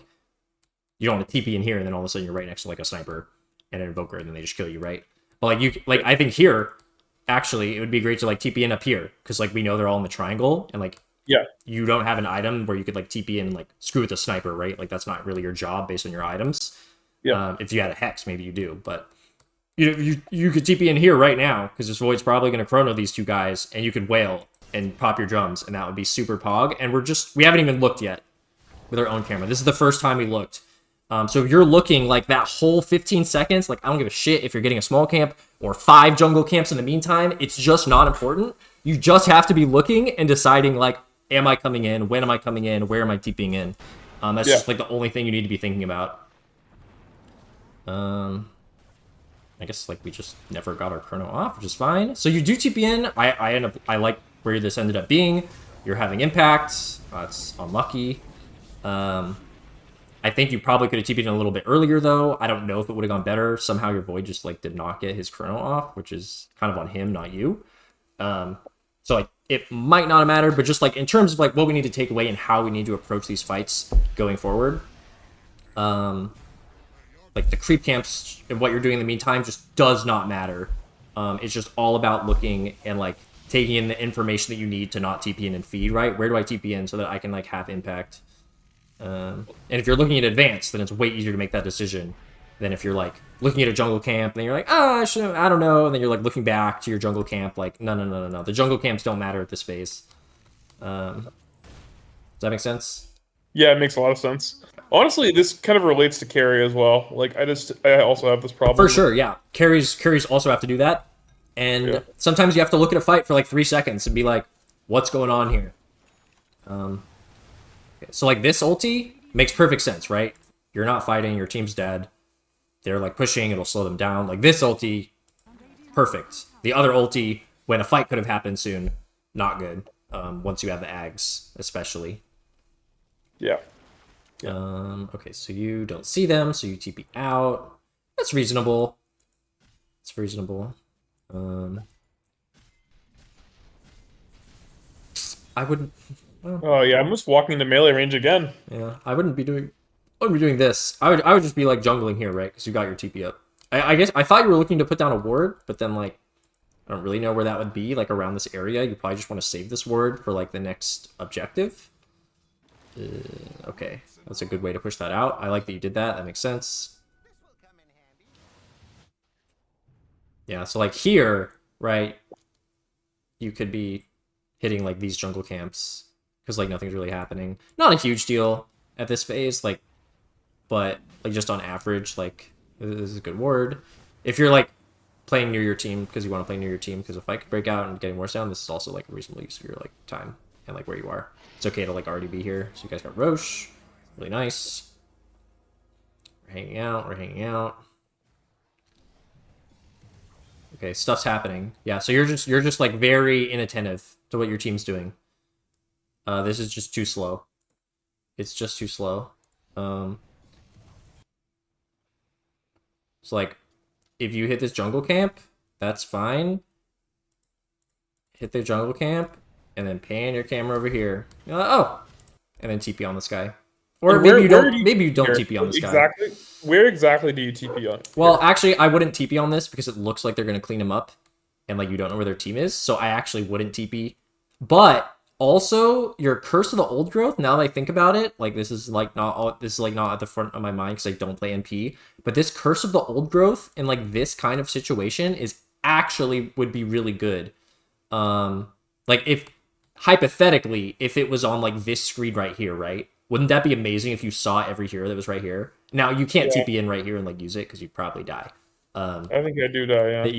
Speaker 1: you don't want to TP in here and then all of a sudden you're right next to like a sniper and an invoker and then they just kill you, right? But like I think here actually it would be great to like TP in up here because like we know they're all in the triangle and like
Speaker 2: Yeah.
Speaker 1: you don't have an item where you could like TP in and like screw with the sniper, right? Like that's not really your job based on your items.
Speaker 2: Yeah.
Speaker 1: If you had a hex, maybe you do, but you could TP in here right now because this void's probably going to chrono these two guys, and you could wail and pop your drums, and that would be super pog. And we haven't even looked yet with our own camera. This is the first time we looked. So if you're looking like that whole 15 seconds, like I don't give a shit if you're getting a small camp or 5 jungle camps in the meantime. It's just not important. You just have to be looking and deciding like, am I coming in? When am I coming in? Where am I TPing in? That's just like the only thing you need to be thinking about. I guess like we just never got our chrono off, which is fine. So you do TP in. I like where this ended up being. You're having impact. It's unlucky. I think you probably could have TP'd in a little bit earlier though. I don't know if it would have gone better. Somehow your void just like did not get his chrono off, which is kind of on him, not you. So like it might not have mattered, but just like in terms of like what we need to take away and how we need to approach these fights going forward. Like the creep camps and what you're doing in the meantime just does not matter. It's just all about looking and like taking in the information that you need to not TP in and feed, right? Where do I TP in so that I can like have impact? And if you're looking at advanced, then it's way easier to make that decision than if you're like looking at a jungle camp and you're like, I don't know. And then you're like looking back to your jungle camp, like, no. The jungle camps don't matter at this phase. Does that make sense?
Speaker 2: Yeah, it makes a lot of sense. Honestly, this kind of relates to carry as well. Like I also have this problem.
Speaker 1: For sure, yeah. Carries also have to do that. And sometimes you have to look at a fight for like 3 seconds and be like, what's going on here? Okay. So like this ulti makes perfect sense, right? You're not fighting, your team's dead. They're like pushing, it'll slow them down. Like this ulti, perfect. The other ulti, when a fight could have happened soon, not good. Once you have the ags, especially.
Speaker 2: Yeah.
Speaker 1: Okay, so you don't see them, so you TP out. That's reasonable. It's reasonable. I wouldn't. Well,
Speaker 2: Oh yeah, I'm just walking to melee range again.
Speaker 1: yeah, I wouldn't be doing this. I would just be like jungling here, right? Because you got your TP up. I guess I thought you were looking to put down a ward, but then like I don't really know where that would be. Like around this area, you probably just want to save this ward for like the next objective. Okay, that's a good way to push that out. I like that you did that. That makes sense. Yeah, so like here, right, you could be hitting like these jungle camps because like nothing's really happening. Not a huge deal at this phase, like, but like just on average, like this is a good ward. If you're like playing near your team because you want to play near your team because if I could break out and getting more down, this is also like a reasonable use of your like time and like where you are. It's okay to like already be here. So you guys got Roche, really nice. We're hanging out. We're hanging out. Okay, stuff's happening. Yeah, so you're just like very inattentive to what your team's doing. This is just too slow. It's just too slow. So like, if you hit this jungle camp, That's fine. Hit the jungle camp, and then pan your camera over here. You're like, oh, and then TP on this guy. Or
Speaker 2: And
Speaker 1: maybe you
Speaker 2: where
Speaker 1: don't.
Speaker 2: do you
Speaker 1: Maybe you don't
Speaker 2: here?
Speaker 1: TP on this guy.
Speaker 2: Exactly. Where exactly do you TP on
Speaker 1: Well,
Speaker 2: here?
Speaker 1: actually, I wouldn't TP on this because it looks like they're gonna clean him up, and like you don't know where their team is. So I actually wouldn't TP. But also, your Curse of the Old Growth. Now that I think about it, like this is like not at the front of my mind because I don't play NP. But this Curse of the Old Growth in like this kind of situation is actually would be really good. Like if hypothetically, if it was on like this screen right here, right? Wouldn't that be amazing if you saw every hero that was right here? Now you can't
Speaker 2: Yeah,
Speaker 1: TP in right here and like use it because you'd probably die.
Speaker 2: I think I do die. Yeah.
Speaker 1: That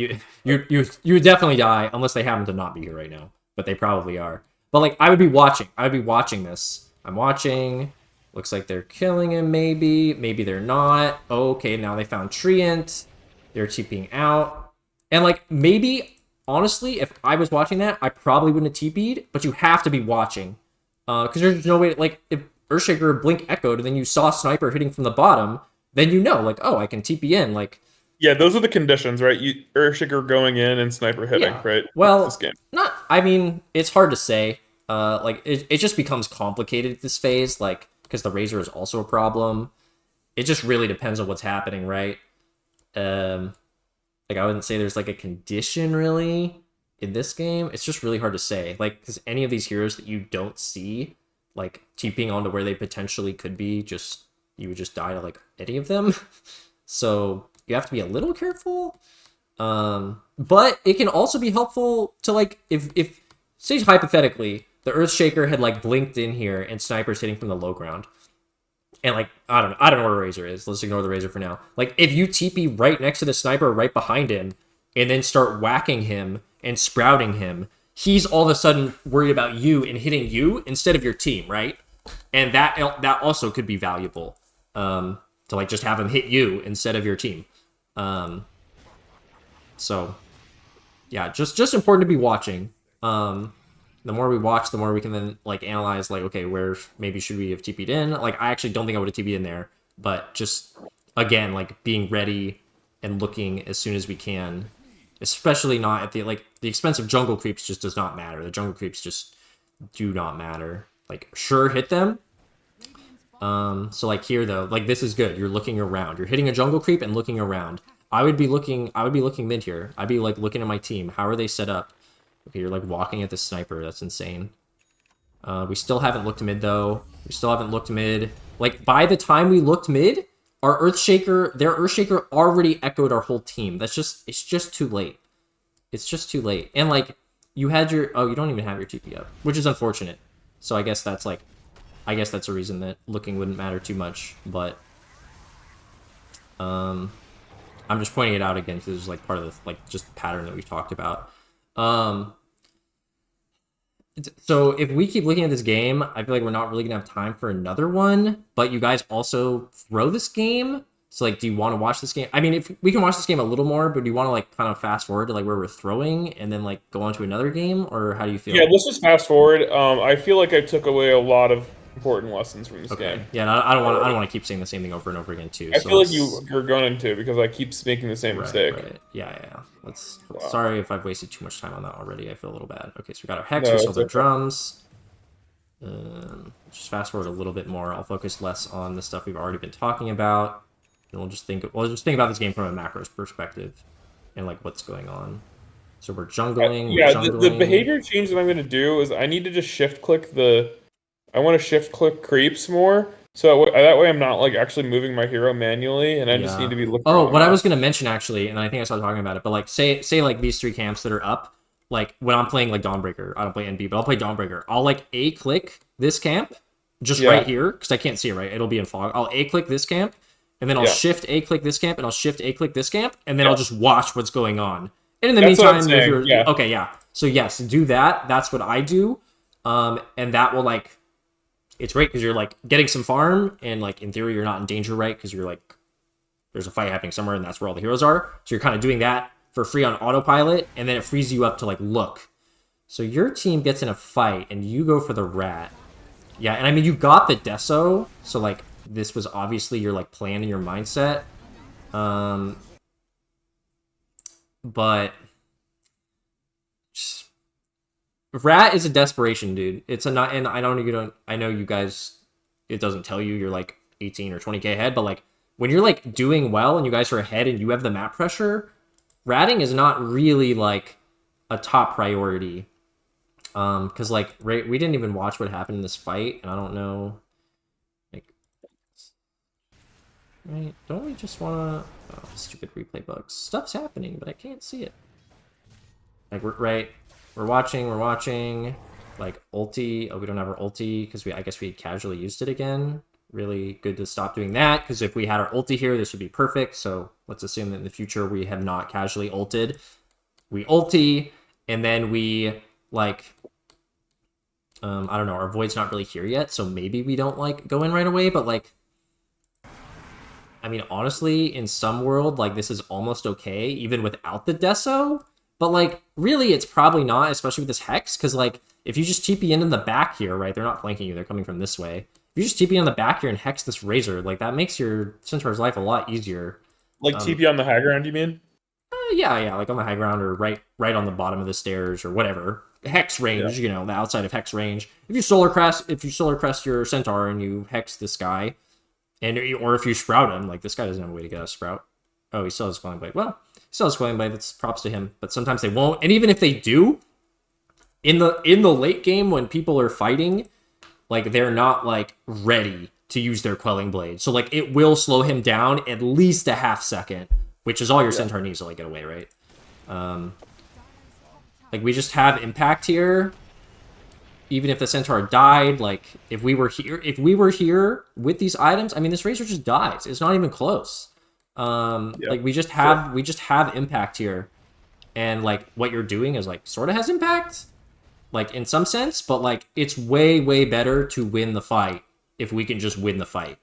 Speaker 1: you would definitely die unless they happen to not be here right now, but they probably are. But like I would be watching. I would be watching this. I'm watching. Looks like they're killing him. Maybe they're not. Okay, now they found Treant. They're TPing out, and like maybe honestly, if I was watching that, I probably wouldn't have TP'd. But you have to be watching, because there's no way. Like if Earthshaker blink echoed, and then you saw Sniper hitting from the bottom, then you know, like, oh, I can TP in. Like,
Speaker 2: Yeah, those are the conditions, right? Earthshaker going in and sniper hitting,
Speaker 1: yeah.
Speaker 2: right? This
Speaker 1: Well,
Speaker 2: game.
Speaker 1: not. I mean, it's hard to say. Like it just becomes complicated at this phase, like because the Razor is also a problem. It just really depends on what's happening, right? Like I wouldn't say there's like a condition really in this game. It's just really hard to say, like because any of these heroes that you don't see, like TPing onto where they potentially could be, just you would just die to like any of them. So you have to be a little careful. But it can also be helpful to like if say hypothetically the Earthshaker had like blinked in here and Sniper's hitting from the low ground. And like I don't know where Razor is. Let's ignore the Razor for now. Like if you TP right next to the Sniper right behind him and then start whacking him and sprouting him, he's all of a sudden worried about you and hitting you instead of your team, right? And that also could be valuable. To like just have him hit you instead of your team. So yeah, just important to be watching. The more we watch, the more we can then like analyze like, okay, where maybe should we have TP'd in? Like I actually don't think I would have TP'd in there, but just again, like being ready and looking as soon as we can, especially not at the like the expense of jungle creeps just does not matter. The jungle creeps just do not matter. Like sure hit them. So like here though, like this is good. You're looking around. You're hitting a jungle creep and looking around. I would be looking mid here. I'd be like looking at my team. How are they set up? Okay, you're like walking at the Sniper. That's insane. We still haven't looked mid though. We still haven't looked mid. Like by the time we looked mid, our their Earthshaker already echoed our whole team. It's just too late. It's just too late. And like you had you don't even have your TP up, which is unfortunate. So I guess that's a reason that looking wouldn't matter too much, but I'm just pointing it out again because it's like part of the like just pattern that we've talked about. So if we keep looking at this game, I feel like we're not really gonna have time for another one. But you guys also throw this game, so like, do you want to watch this game? I mean, if we can watch this game a little more, but do you want to like kind of fast forward to like where we're throwing and then like go on to another game, or how do you feel?
Speaker 2: Yeah, let's just fast forward. I feel like I took away a lot of important lessons from this
Speaker 1: Okay.
Speaker 2: game.
Speaker 1: Yeah, I don't want to keep saying the same thing over and over again too.
Speaker 2: I
Speaker 1: So
Speaker 2: feel like you're going to because I keep making the same mistake.
Speaker 1: Right. Yeah. Let's.
Speaker 2: Wow.
Speaker 1: Sorry if I've wasted too much time on that already. I feel a little bad. Okay, so we got our Hex.
Speaker 2: No,
Speaker 1: We saw
Speaker 2: it's
Speaker 1: the
Speaker 2: okay.
Speaker 1: drums. Just fast forward a little bit more. I'll focus less on the stuff we've already been talking about, and we'll just think about this game from a macros perspective, and like what's going on. So we're jungling.
Speaker 2: Yeah,
Speaker 1: we're
Speaker 2: the
Speaker 1: jungling.
Speaker 2: behavior change that I'm going to do is I need to just shift click I want to shift click creeps more, so that way I'm not like actually moving my hero manually, and I just need to be looking.
Speaker 1: Oh, what I was gonna mention actually, and I think I started talking about it, but like say like these three camps that are up, like when I'm playing like Dawnbreaker, I don't play NB, but I'll play Dawnbreaker. I'll like A click this camp, just right here, because I can't see it right. It'll be in fog. I'll A click this camp, and then I'll shift A click this camp, and I'll shift A click this camp, and then I'll just watch what's going on. And in the meantime, if you're okay, yeah. So yes, do that. That's what I do. And that will like. It's great because you're like getting some farm and like in theory you're not in danger, right? Because you're like there's a fight happening somewhere and that's where all the heroes are. So you're kind of doing that for free on autopilot, and then it frees you up to like look. So your team gets in a fight and you go for the rat. Yeah, and I mean you got the Deso, so like this was obviously your like plan and your mindset. But Rat is a desperation, dude. It's a not, and I don't, you don't, I know you guys, it doesn't tell you you're like 18 or 20k ahead, but like when you're like doing well and you guys are ahead and you have the map pressure, ratting is not really like a top priority. Because like we didn't even watch what happened in this fight, and I don't know, like, right? Don't we just wanna? Oh, stupid replay bugs. Stuff's happening, but I can't see it. Like we're watching. Like ulti. Oh, we don't have our ulti because I guess we casually used it again. Really good to stop doing that because if we had our ulti here, this would be perfect. So let's assume that in the future we have not casually ulted. We ulti, and then we like. I don't know, our void's not really here yet, so maybe we don't like go in right away, but like I mean honestly, in some world, like this is almost okay, even without the Deso. But like really it's probably not, especially with this Hex, because like if you just TP in the back here, right? They're not flanking you, they're coming from this way. If you just TP in the back here and Hex this Razor, like that makes your Centaur's life a lot easier.
Speaker 2: Like TP on the high ground, you mean?
Speaker 1: Yeah, like on the high ground or right on the bottom of the stairs or whatever. Hex range, you know, the outside of hex range. If you solar crest your centaur and you hex this guy, and or if you sprout him, like this guy doesn't have a way to get a sprout. Oh, he still has Quelling Blade. Well, he still has Quelling Blade. That's props to him. But sometimes they won't. And even if they do, in the late game when people are fighting, like they're not like ready to use their Quelling Blade. So like it will slow him down at least a half second, which is all your centaur needs to like get away, right? Like we just have impact here. Even if the centaur died, like if we were here with these items, I mean this razor just dies. It's not even close. Like we just have impact here. And like what you're doing is like sort of has impact, like in some sense, but like it's way better to win the fight if we can just win the fight.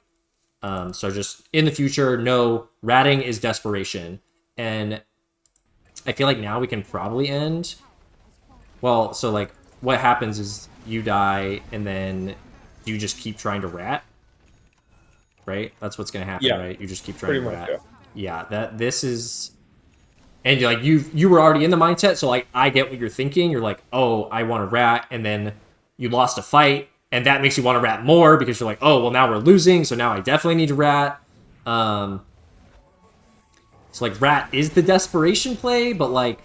Speaker 1: So just in the future, no, ratting is desperation. And I feel like now we can probably end. Well, so like what happens is you die and then you just keep trying to rat. Right? That's what's gonna happen, right? You just keep trying to rat. Yeah, this is, and like you were already in the mindset, so like I get what you're thinking. You're like, oh, I want to rat, and then you lost a fight, and that makes you want to rat more because you're like, oh, well now we're losing, so now I definitely need to rat. So like rat is the desperation play, but like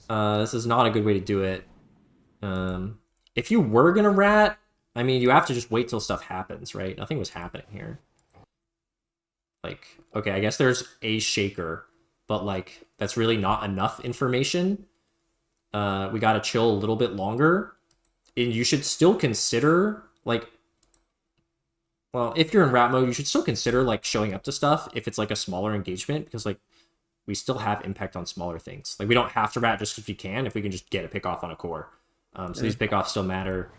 Speaker 1: this is not a good way to do it. If you were gonna rat, I mean, you have to just wait till stuff happens, right? Nothing was happening here. Like, okay, I guess there's a shaker, but like that's really not enough information. We gotta chill a little bit longer, and you should still consider like, well, if you're in rat mode, you should still consider like showing up to stuff if it's like a smaller engagement, because like we still have impact on smaller things. Like we don't have to rat just because we can, if we can just get a pick off on a core. So these pick offs still matter.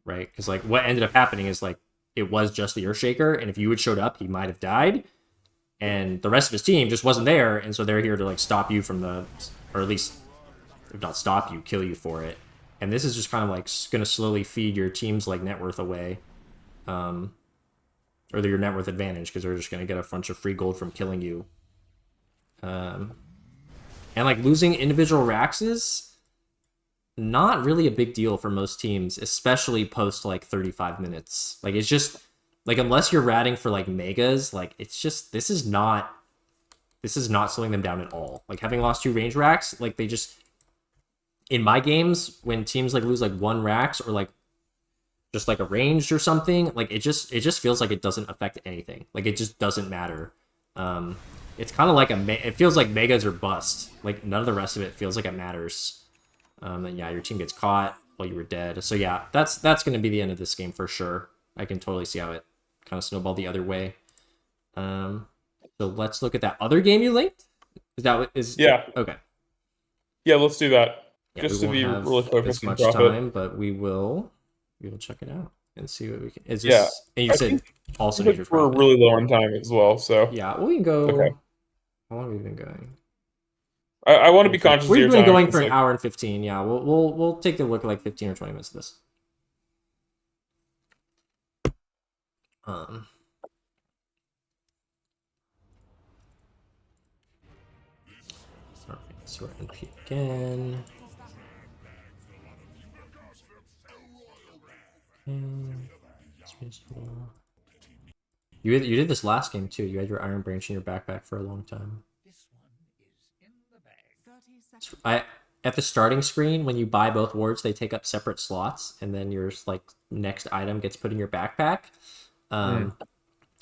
Speaker 1: Right? Because like what ended up happening is like it was just the Earthshaker, and if you had showed up, he might have died. And the rest of his team just wasn't there, and so they're here to like stop you from the, or at least if not stop you, kill you for it. And this is just kind of like gonna slowly feed your team's like net worth away. Or your net worth advantage, because they're just gonna get a bunch of free gold from killing you. And like losing individual Raxes, not really a big deal for most teams, especially post like 35 minutes. Like it's just like unless you're ratting for like megas, like it's just this is not slowing them down at all. Like having lost 2 range racks, like they just, in my games when teams like lose like 1 racks or like just like a ranged or something, like it just feels like it doesn't affect anything. Like it just doesn't matter. It's kind of like it feels like megas are bust. Like none of the rest of it feels like it matters. And yeah, your team gets caught while you were dead. So yeah, that's going to be the end of this game for sure. I can totally see how it kind of snowballed the other way. So let's look at that other game you linked. Is that what is?
Speaker 2: Yeah.
Speaker 1: Okay.
Speaker 2: Yeah, let's do that.
Speaker 1: Yeah,
Speaker 2: just
Speaker 1: we
Speaker 2: to be
Speaker 1: won't have
Speaker 2: really focused
Speaker 1: as
Speaker 2: on
Speaker 1: much
Speaker 2: profit.
Speaker 1: time, but we will check it out and see what we can. Is this?
Speaker 2: Yeah.
Speaker 1: And you said also
Speaker 2: I think we're really low on time as well, so
Speaker 1: yeah, well, we can go.
Speaker 2: Okay.
Speaker 1: How long have we been going?
Speaker 2: I want to be conscious of your
Speaker 1: We've
Speaker 2: time.
Speaker 1: been going for an hour and 15. Yeah, we'll take a look at like 15 or 20 minutes of this. So NP again. And you did this last game too. You had your Iron Branch in your backpack for a long time. I at the starting screen when you buy both wards, they take up separate slots, and then your like next item gets put in your backpack.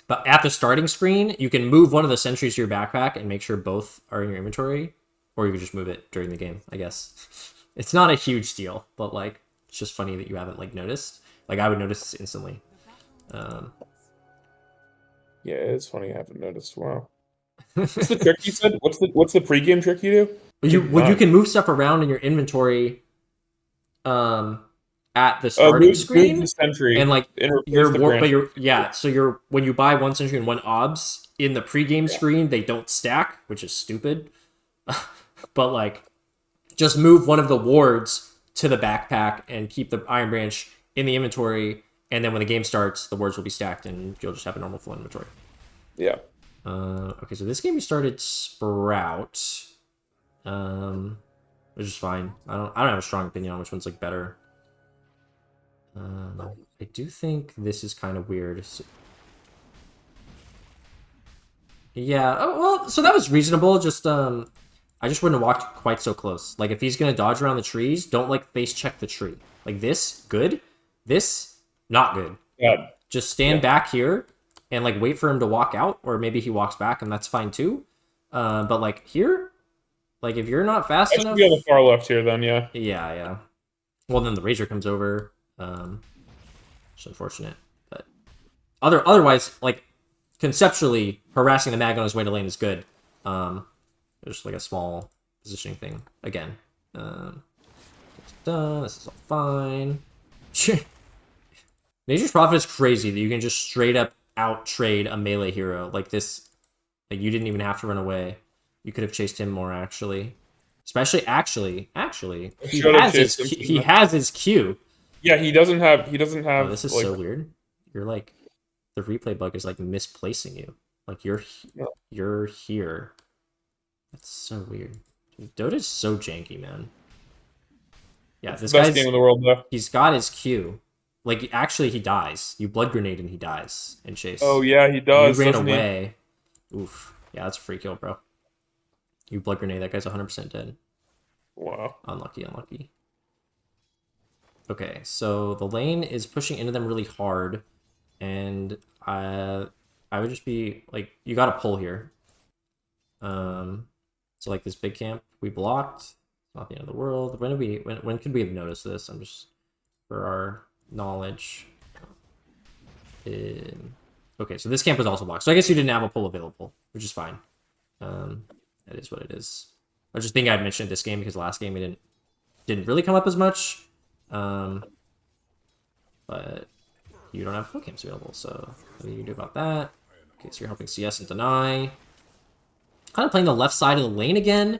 Speaker 1: But at the starting screen, you can move one of the sentries to your backpack and make sure both are in your inventory, or you can just move it during the game. I guess it's not a huge deal, but like it's just funny that you haven't like noticed. Like I would notice this instantly.
Speaker 2: Yeah, it's funny. I haven't noticed. Wow. What's the trick you said? What's the pregame trick you do?
Speaker 1: You can move stuff around in your inventory at the starting
Speaker 2: Move the
Speaker 1: screen, and
Speaker 2: sentry
Speaker 1: like
Speaker 2: and replace
Speaker 1: your
Speaker 2: the
Speaker 1: war, but
Speaker 2: branch.
Speaker 1: you're when you buy one sentry and one obs in the pregame screen, they don't stack, which is stupid. But like, just move one of the wards to the backpack and keep the Iron Branch in the inventory, and then when the game starts, the wards will be stacked, and you'll just have a normal full inventory.
Speaker 2: Yeah.
Speaker 1: Okay, so this game we started Sprout, which is fine. I don't have a strong opinion on which one's like better. I do think this is kind of weird. Yeah. Oh, well, so that was reasonable. Just I just wouldn't have walked quite so close. Like if he's gonna dodge around the trees, don't like face check the tree. Like this, good. This, not good.
Speaker 2: Yeah.
Speaker 1: Just stand back here and like wait for him to walk out, or maybe he walks back and that's fine too. But like here, like if you're not fast
Speaker 2: I should
Speaker 1: enough,
Speaker 2: be on the far left here then. Yeah.
Speaker 1: yeah. Well, then the Razor comes over. It's unfortunate, but otherwise, like conceptually, harassing the mag on his way to lane is good. There's like a small positioning thing again. This is all fine. Nature's Prophet is crazy that you can just straight up out trade a melee hero like this. Like you didn't even have to run away. You could have chased him more actually. Especially actually, he has his Q.
Speaker 2: Yeah, he doesn't have
Speaker 1: Oh, this is
Speaker 2: like,
Speaker 1: so weird. You're like the replay bug is like misplacing you. Like you're here. That's so weird. Dude, Dota's so janky, man. Yeah, this
Speaker 2: the best
Speaker 1: guy's
Speaker 2: game in the world though.
Speaker 1: he's got his Q. Like actually he dies. You blood grenade and he dies in chase.
Speaker 2: Oh yeah, he
Speaker 1: You
Speaker 2: does.
Speaker 1: ran
Speaker 2: Doesn't he?
Speaker 1: away. Oof. Yeah, that's a free kill, bro. You blood grenade, that guy's 100% dead.
Speaker 2: Wow.
Speaker 1: Unlucky. Okay, so the lane is pushing into them really hard, and I would just be like, you gotta pull here. So like this big camp we blocked. Not the end of the world. When could we have noticed this? I'm just for our knowledge. Okay, so this camp was also blocked. So I guess you didn't have a pull available, which is fine. That is what it is. I just think I'd mentioned this game because last game it didn't really come up as much. But you don't have full camps available, so what do you do about that? Okay, so you're helping CS and deny. Kind of playing the left side of the lane again.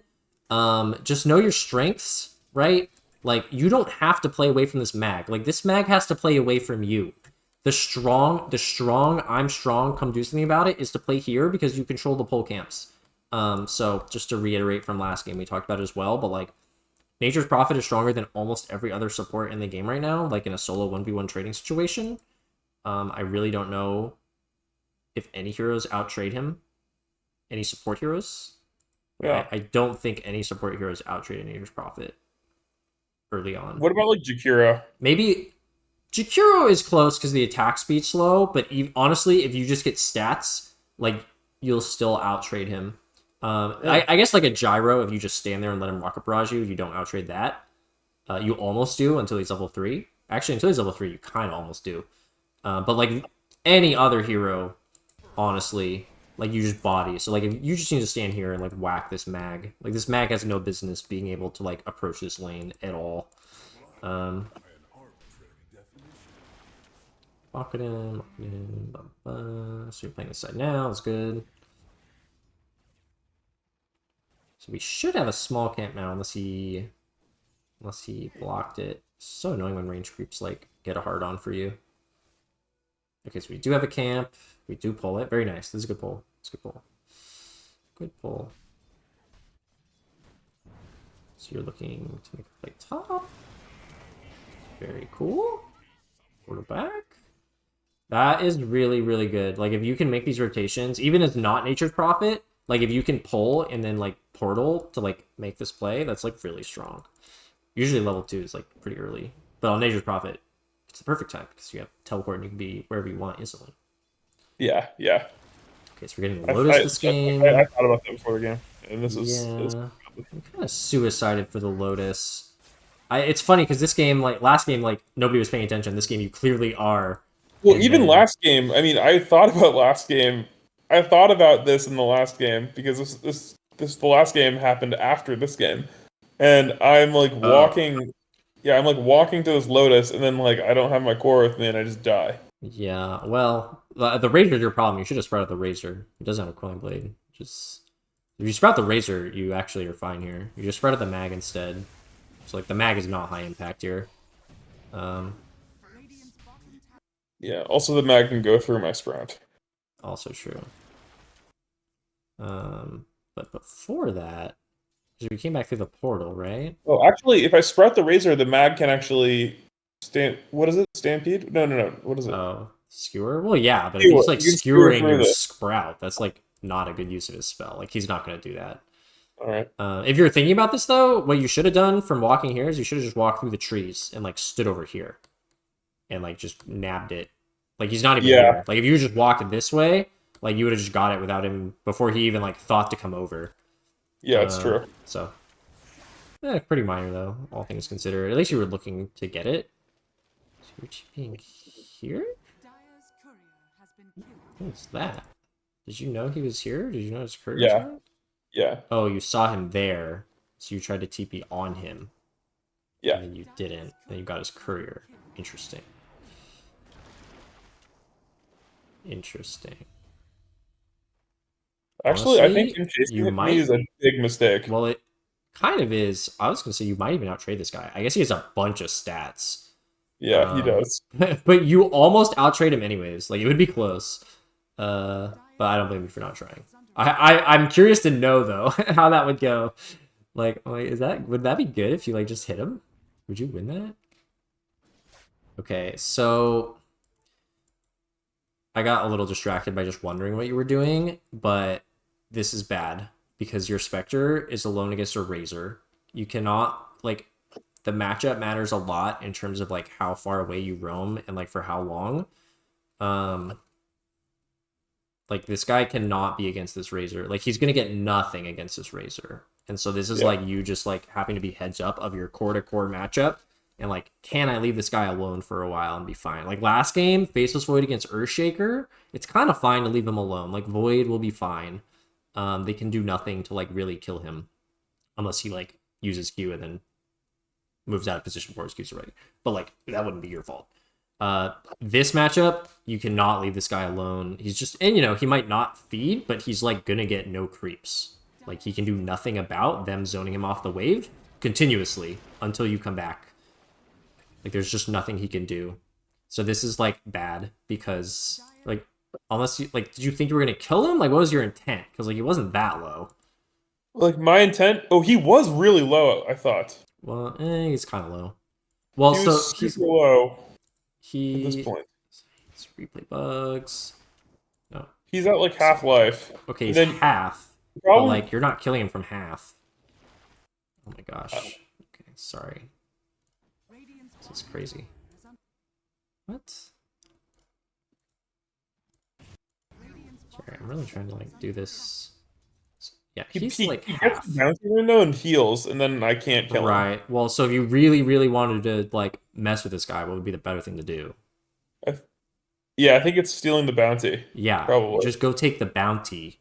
Speaker 1: Just know your strengths, right? Like, you don't have to play away from this mag. Like, this mag has to play away from you. The strong, I'm strong, come do something about it is to play here because you control the pole camps. So, just to reiterate from last game, we talked about it as well, but, like, Nature's Prophet is stronger than almost every other support in the game right now, like in a solo 1v1 trading situation. I really don't know if any heroes out-trade him. Any support heroes.
Speaker 2: Yeah.
Speaker 1: I don't think any support heroes out-trade Nature's Prophet early on.
Speaker 2: What about like Jakiro?
Speaker 1: Maybe Jakiro is close because the attack speed's slow, but honestly, if you just get stats, like, you'll still out-trade him. I guess like a Gyro, if you just stand there and let him rocket barrage you, you don't out-trade that. You almost do until he's level 3. Actually, until he's level 3, you kind of almost do. But like any other hero, honestly, like you just body. So like if you just need to stand here and like whack this mag. Like this mag has no business being able to like approach this lane at all. Lock it in. So you're playing this side now. That's good. So we should have a small camp now, unless he blocked it. So annoying when range creeps like get a hard on for you. Okay, so we do have a camp. We do pull it. Very nice. This is a good pull. It's a good pull. Good pull. So you're looking to make a play top. Very cool. Quarterback? That is really, really good. Like, if you can make these rotations, even as not Nature's Prophet, like, if you can pull and then, like, portal to, like, make this play, that's, like, really strong. Usually level 2 is, like, pretty early. But on Nature's Prophet, it's the perfect time because you have teleport and you can be wherever you want instantly.
Speaker 2: Yeah, yeah.
Speaker 1: Okay, so we're getting the Lotus this game.
Speaker 2: I thought about that before the game, and this
Speaker 1: Yeah.
Speaker 2: is
Speaker 1: I'm kind of suicided for the Lotus. It's funny because this game, like, last game, like, nobody was paying attention. This game, you clearly are.
Speaker 2: well.
Speaker 1: And
Speaker 2: Even
Speaker 1: then,
Speaker 2: last game, I mean, I thought about last game. I thought about this in the last game because this the last game happened after this game, and I'm like
Speaker 1: oh,
Speaker 2: walking. Yeah, I'm like walking to this Lotus, and then like I don't have my core with me, and I just die.
Speaker 1: yeah, well, the Razor's your problem. You should have spread out the Razor. It doesn't have a Coin Blade. Just, if you spread out the Razor, you actually are fine here. You just spread out the Mag instead. So, like, the Mag is not high impact here. Um,
Speaker 2: Yeah. Also, the mag can go through my sprout.
Speaker 1: Also true. But before that, because we came back through the portal, right?
Speaker 2: Oh, actually, if I sprout the razor, the mag can actually stand. What is it? Stampede? No, no, no. What is it?
Speaker 1: Oh, skewer? Well, yeah, but if
Speaker 2: Skewer.
Speaker 1: he's, like,
Speaker 2: You can skewer
Speaker 1: skewering
Speaker 2: through
Speaker 1: your
Speaker 2: this.
Speaker 1: Sprout, that's, like, not a good use of his spell. Like, he's not going to do that.
Speaker 2: All right.
Speaker 1: If you're thinking about this, though, what you should have done from walking here is you should have just walked through the trees and, like, stood over here. And, like, just nabbed it. Like, he's not even
Speaker 2: Yeah.
Speaker 1: here. Like, if you just walked this way, like, you would have just got it without him, before he even, like, thought to come over.
Speaker 2: Yeah, it's true.
Speaker 1: So, pretty minor, though, all things considered. At least you were looking to get it. So you're being here? What's that? Did you know he was here? Did you know his courier was
Speaker 2: Yeah.
Speaker 1: here?
Speaker 2: Yeah.
Speaker 1: Oh, you saw him there, so you tried to TP on him.
Speaker 2: Yeah.
Speaker 1: And then you didn't. Then you got his courier. Interesting. Interesting.
Speaker 2: Actually,
Speaker 1: Honestly,
Speaker 2: I think him
Speaker 1: you
Speaker 2: chasing me
Speaker 1: might.
Speaker 2: is a big mistake.
Speaker 1: Well, it kind of is. I was gonna say you might even outtrade this guy. I guess he has a bunch of stats.
Speaker 2: Yeah, he does.
Speaker 1: But you almost outtrade him anyways. Like, it would be close. But I don't blame you for not trying. I'm curious to know though how that would go. Like, would that be good if you, like, just hit him? Would you win that? Okay, so I got a little distracted by just wondering what you were doing, but this is bad because your Spectre is alone against a Razor. You cannot, like, the matchup matters a lot in terms of, like, how far away you roam and, like, for how long. Like, this guy cannot be against this Razor. Like, he's gonna get nothing against this Razor. And so this is,
Speaker 2: Yeah.
Speaker 1: like, you just, like, having to be heads up of your core-to-core matchup. And, like, can I leave this guy alone for a while and be fine? Like, last game, Faceless Void against Earthshaker, it's kind of fine to leave him alone. Like, Void will be fine. They can do nothing to, like, really kill him. Unless he, like, uses Q and then moves out of position for his Q's already. But, like, that wouldn't be your fault. This matchup, you cannot leave this guy alone. He's just, and, you know, he might not feed, but he's, like, gonna get no creeps. Like, he can do nothing about them zoning him off the wave continuously until you come back. Like, there's just nothing he can do. So this is, like, bad because, like, unless you, like, did you think you were gonna kill him? Like, what was your intent? Because, like, he wasn't that low.
Speaker 2: Like my intent. Oh, he was really low. I thought
Speaker 1: Well, he's kind of low. Well,
Speaker 2: he
Speaker 1: so
Speaker 2: was super low at this
Speaker 1: he
Speaker 2: point.
Speaker 1: it's replay bugs. No,
Speaker 2: He's at like half life.
Speaker 1: okay,
Speaker 2: And
Speaker 1: he's
Speaker 2: then
Speaker 1: half, but,
Speaker 2: problem.
Speaker 1: like, you're not killing him from half. Oh my gosh. Okay, sorry. This is crazy. What? Sorry, I'm really trying to, like, do this. Yeah, he's like
Speaker 2: he gets
Speaker 1: half.
Speaker 2: the bounty window and heals, and then I can't kill him.
Speaker 1: Right. Well, so if you really, really wanted to, like, mess with this guy, what would be the better thing to do?
Speaker 2: Yeah, I think it's stealing the bounty.
Speaker 1: Yeah,
Speaker 2: Probably.
Speaker 1: just go take the bounty,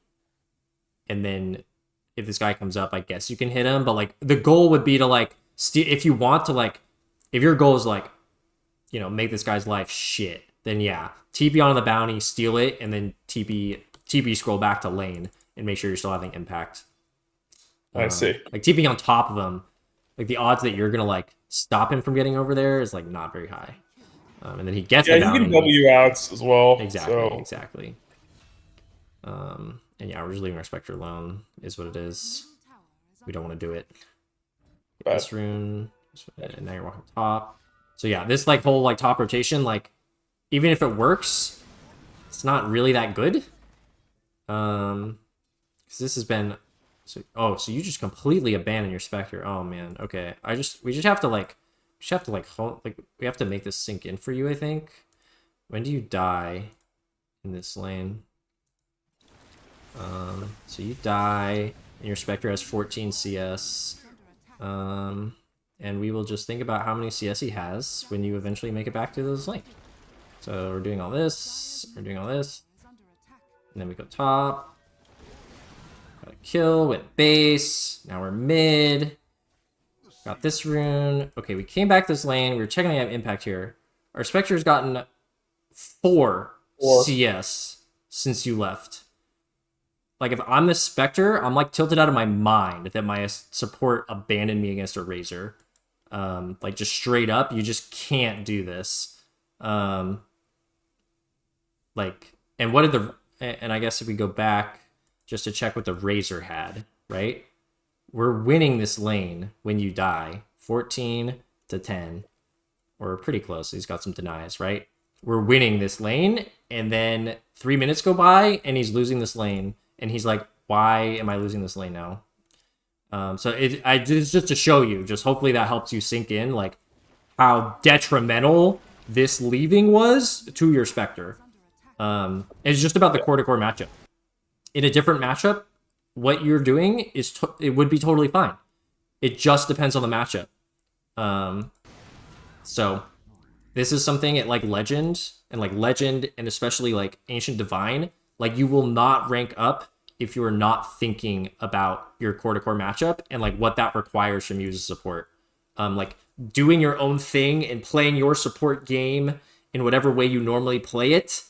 Speaker 1: and then if this guy comes up, I guess you can hit him. But, like, the goal would be to, like, steal. If you want to, like, if your goal is, like, you know, make this guy's life shit, then yeah, TP on the bounty, steal it, and then TP scroll back to lane and make sure you're still having impact.
Speaker 2: I see.
Speaker 1: Like, TP on top of him, like, the odds that you're gonna, like, stop him from getting over there is, like, not very high. And then he gets the
Speaker 2: Yeah,
Speaker 1: bounty.
Speaker 2: he can W outs as well.
Speaker 1: Exactly,
Speaker 2: So.
Speaker 1: exactly. And yeah, we're just leaving our Spectre alone, is what it is. We don't want to do it.
Speaker 2: Bad.
Speaker 1: This rune, and now you're walking top. So yeah, this, like, whole, like, top rotation, like, even if it works, it's not really that good. Because this has been... So, oh, so you just completely abandon your Spectre. Oh, man. Okay. We just have to, like... we have to make this sink in for you, I think. When do you die in this lane? So you die, and your Spectre has 14 CS. And we will just think about how many CS he has when you eventually make it back to this lane. So we're doing all this, and then we go top. Got a kill, went base, now we're mid. Got this rune. Okay, we came back this lane, we were checking out impact here. Our Spectre's gotten 4 CS since you left. Like, if I'm the Spectre, I'm, like, tilted out of my mind that my support abandoned me against a Razor. Like, just straight up, you just can't do this. And what did the... And I guess if we go back just to check what the Razor had, right? We're winning this lane when you die. 14 to 10. Or pretty close. He's got some denies, right? We're winning this lane, and then 3 minutes go by, and he's losing this lane. And he's like, why am I losing this lane now? So it's just to show you, just hopefully that helps you sink in, like, how detrimental this leaving was to your Spectre. It's just about the core-to-core matchup. In a different matchup, what you're doing is it would be totally fine. It just depends on the matchup. So this is something at like Legend and especially like Ancient Divine, like you will not rank up if you are not thinking about your core-to-core matchup and like what that requires from you as a support. Like doing your own thing and playing your support game in whatever way you normally play it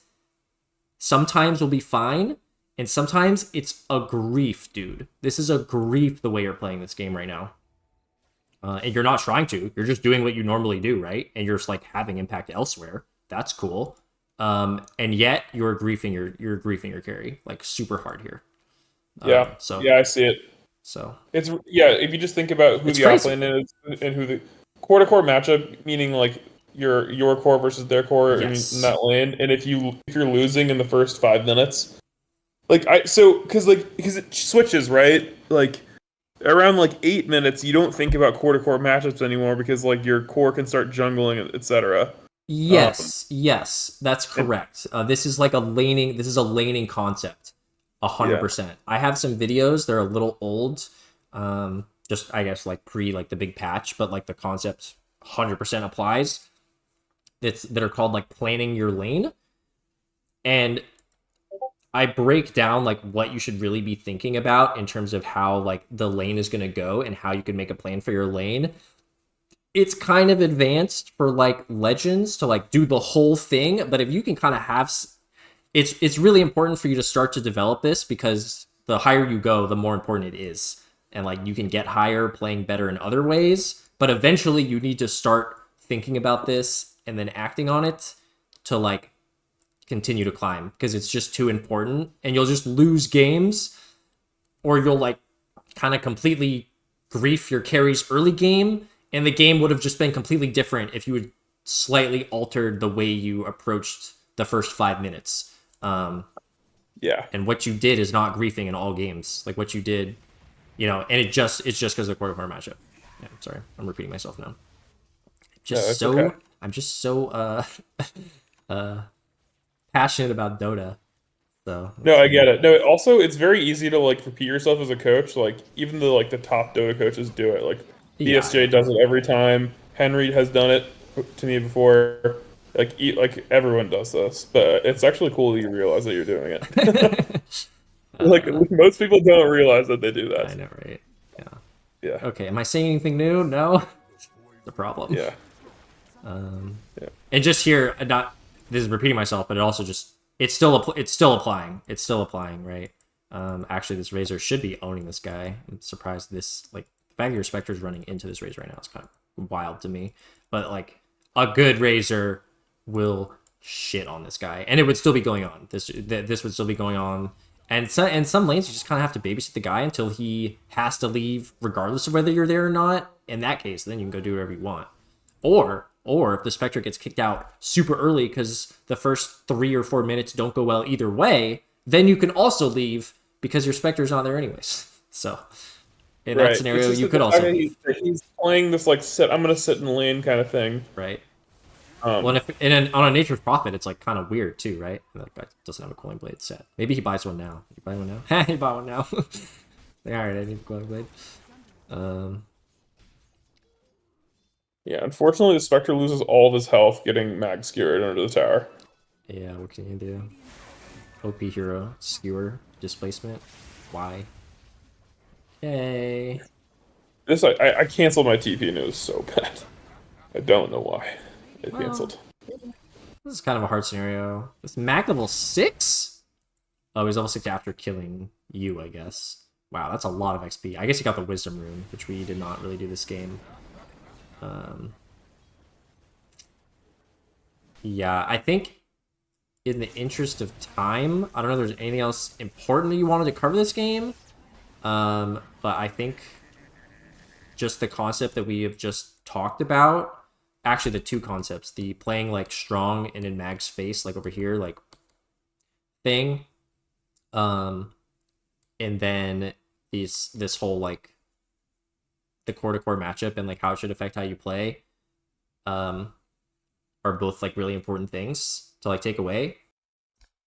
Speaker 1: sometimes will be fine, and sometimes it's a grief, dude. This is a grief the way you're playing this game right now. And you're not trying to. You're just doing what you normally do, right? And you're just like having impact elsewhere. That's cool. And yet you're griefing your carry like super hard here.
Speaker 2: Yeah. Yeah, I see it.
Speaker 1: So
Speaker 2: it's if you just think about who the offlane is and who the core-to-core matchup, meaning like your core versus their core in that lane, and if you're losing in the first 5 minutes, because it switches, right? Like around like 8 minutes, you don't think about core-to-core matchups anymore because like your core can start jungling, etc.
Speaker 1: Yes, that's correct. This is like a laning concept. 100%. I have some videos. They're a little old. Just I guess like pre like the big patch, but like the concept 100% applies. That are called like planning your lane. And I break down like what you should really be thinking about in terms of how like the lane is going to go and how you can make a plan for your lane. It's kind of advanced for like Legends to like do the whole thing, but if you can kind of have... It's really important for you to start to develop this because the higher you go, the more important it is. And like you can get higher playing better in other ways, but eventually you need to start thinking about this and then acting on it to like continue to climb because it's just too important, and you'll just lose games or you'll like kind of completely grief your carries early game, and the game would have just been completely different if you had slightly altered the way you approached the first 5 minutes. And what you did is not griefing in all games. Like what you did, and it's just because of the core-to-core matchup. Yeah, sorry, I'm repeating myself now. I'm just so passionate about Dota. So
Speaker 2: no, I get it. No, also it's very easy to like repeat yourself as a coach. Like even the top Dota coaches do it. Like BSJ does it every time. Henry has done it to me before. Like everyone does this, but it's actually cool that you realize that you're doing it. Like most people don't realize that they do that.
Speaker 1: I know, right?
Speaker 2: Yeah.
Speaker 1: Okay, am I saying anything new? No. The problem.
Speaker 2: Yeah.
Speaker 1: And just here, this is repeating myself, but it also just it's still applying. It's still applying, right? Actually, this Razor should be owning this guy. I'm surprised this the fact that your Spectre is running into this Razor right now is kind of wild to me. But like a good Razor will shit on this guy, and it would still be going on. This would still be going on. And some lanes you just kind of have to babysit the guy until he has to leave, regardless of whether you're there or not. In that case, then you can go do whatever you want. Or Or if the Spectre gets kicked out super early because the first 3 or 4 minutes don't go well either way, then you can also leave because your Spectre's not there anyways. So in that
Speaker 2: Right. It's
Speaker 1: scenario,
Speaker 2: just
Speaker 1: you
Speaker 2: that
Speaker 1: could
Speaker 2: the fact
Speaker 1: also
Speaker 2: that
Speaker 1: leave,
Speaker 2: he's playing this like I'm gonna sit in the lane kind of thing.
Speaker 1: right? Well,
Speaker 2: Um,
Speaker 1: on a Nature's Prophet, it's like kind of weird too, right? That guy doesn't have a coin blade set. Maybe he buys one now. You buy one now? He bought one now. Like, all right, I need a coin blade. Um,
Speaker 2: yeah. Unfortunately, the Spectre loses all of his health getting mag skewered under the tower.
Speaker 1: yeah, what can you do? OP hero, skewer, displacement. Why? Yay.
Speaker 2: This I canceled my TP and it was so bad. I don't know why I
Speaker 1: Well,
Speaker 2: canceled.
Speaker 1: this is kind of a hard scenario. It's Mag level 6? Oh, he's level 6 after killing you, I guess. Wow, that's a lot of XP. I guess he got the Wisdom Rune, which we did not really do this game. Yeah, I think in the interest of time, I don't know if there's anything else important that you wanted to cover this game. But I think just the concept that we have just talked about, actually the two concepts, the playing like strong and in Mag's face, like over here, like thing, and then this whole like the core to core matchup and like how it should affect how you play, are both like really important things to like take away.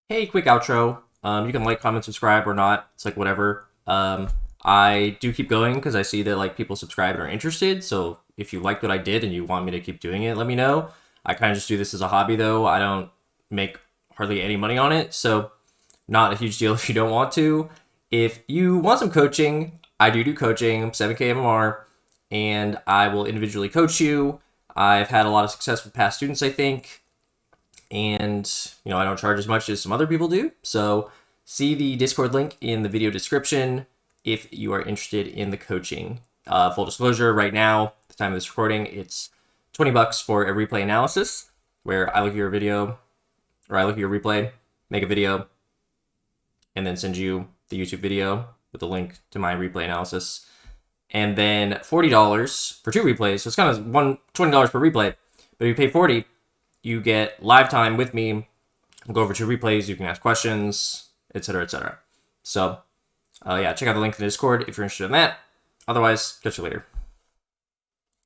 Speaker 1: Hey, quick outro. You can like, comment, subscribe or not. It's like whatever. I do keep going because I see that like people subscribe and are interested. So if you liked what I did and you want me to keep doing it, let me know. I kind of just do this as a hobby though. I don't make hardly any money on it. So not a huge deal if you don't want to. If you want some coaching, I do coaching, 7K MMR, and I will individually coach you. I've had a lot of success with past students, I think. And, you know, I don't charge as much as some other people do. So see the Discord link in the video description if you are interested in the coaching. Full disclosure, right now, at the time of this recording, it's $20 for a replay analysis, where I look at your video, or I look at your replay, make a video, and then send you the YouTube video with a link to my replay analysis. And then $40 for 2 replays, so it's kind of $20 per replay. But if you pay $40, you get live time with me. We'll go over 2 replays, you can ask questions, etc., etc. So, yeah, check out the link in the Discord if you're interested in that. Otherwise, catch you later.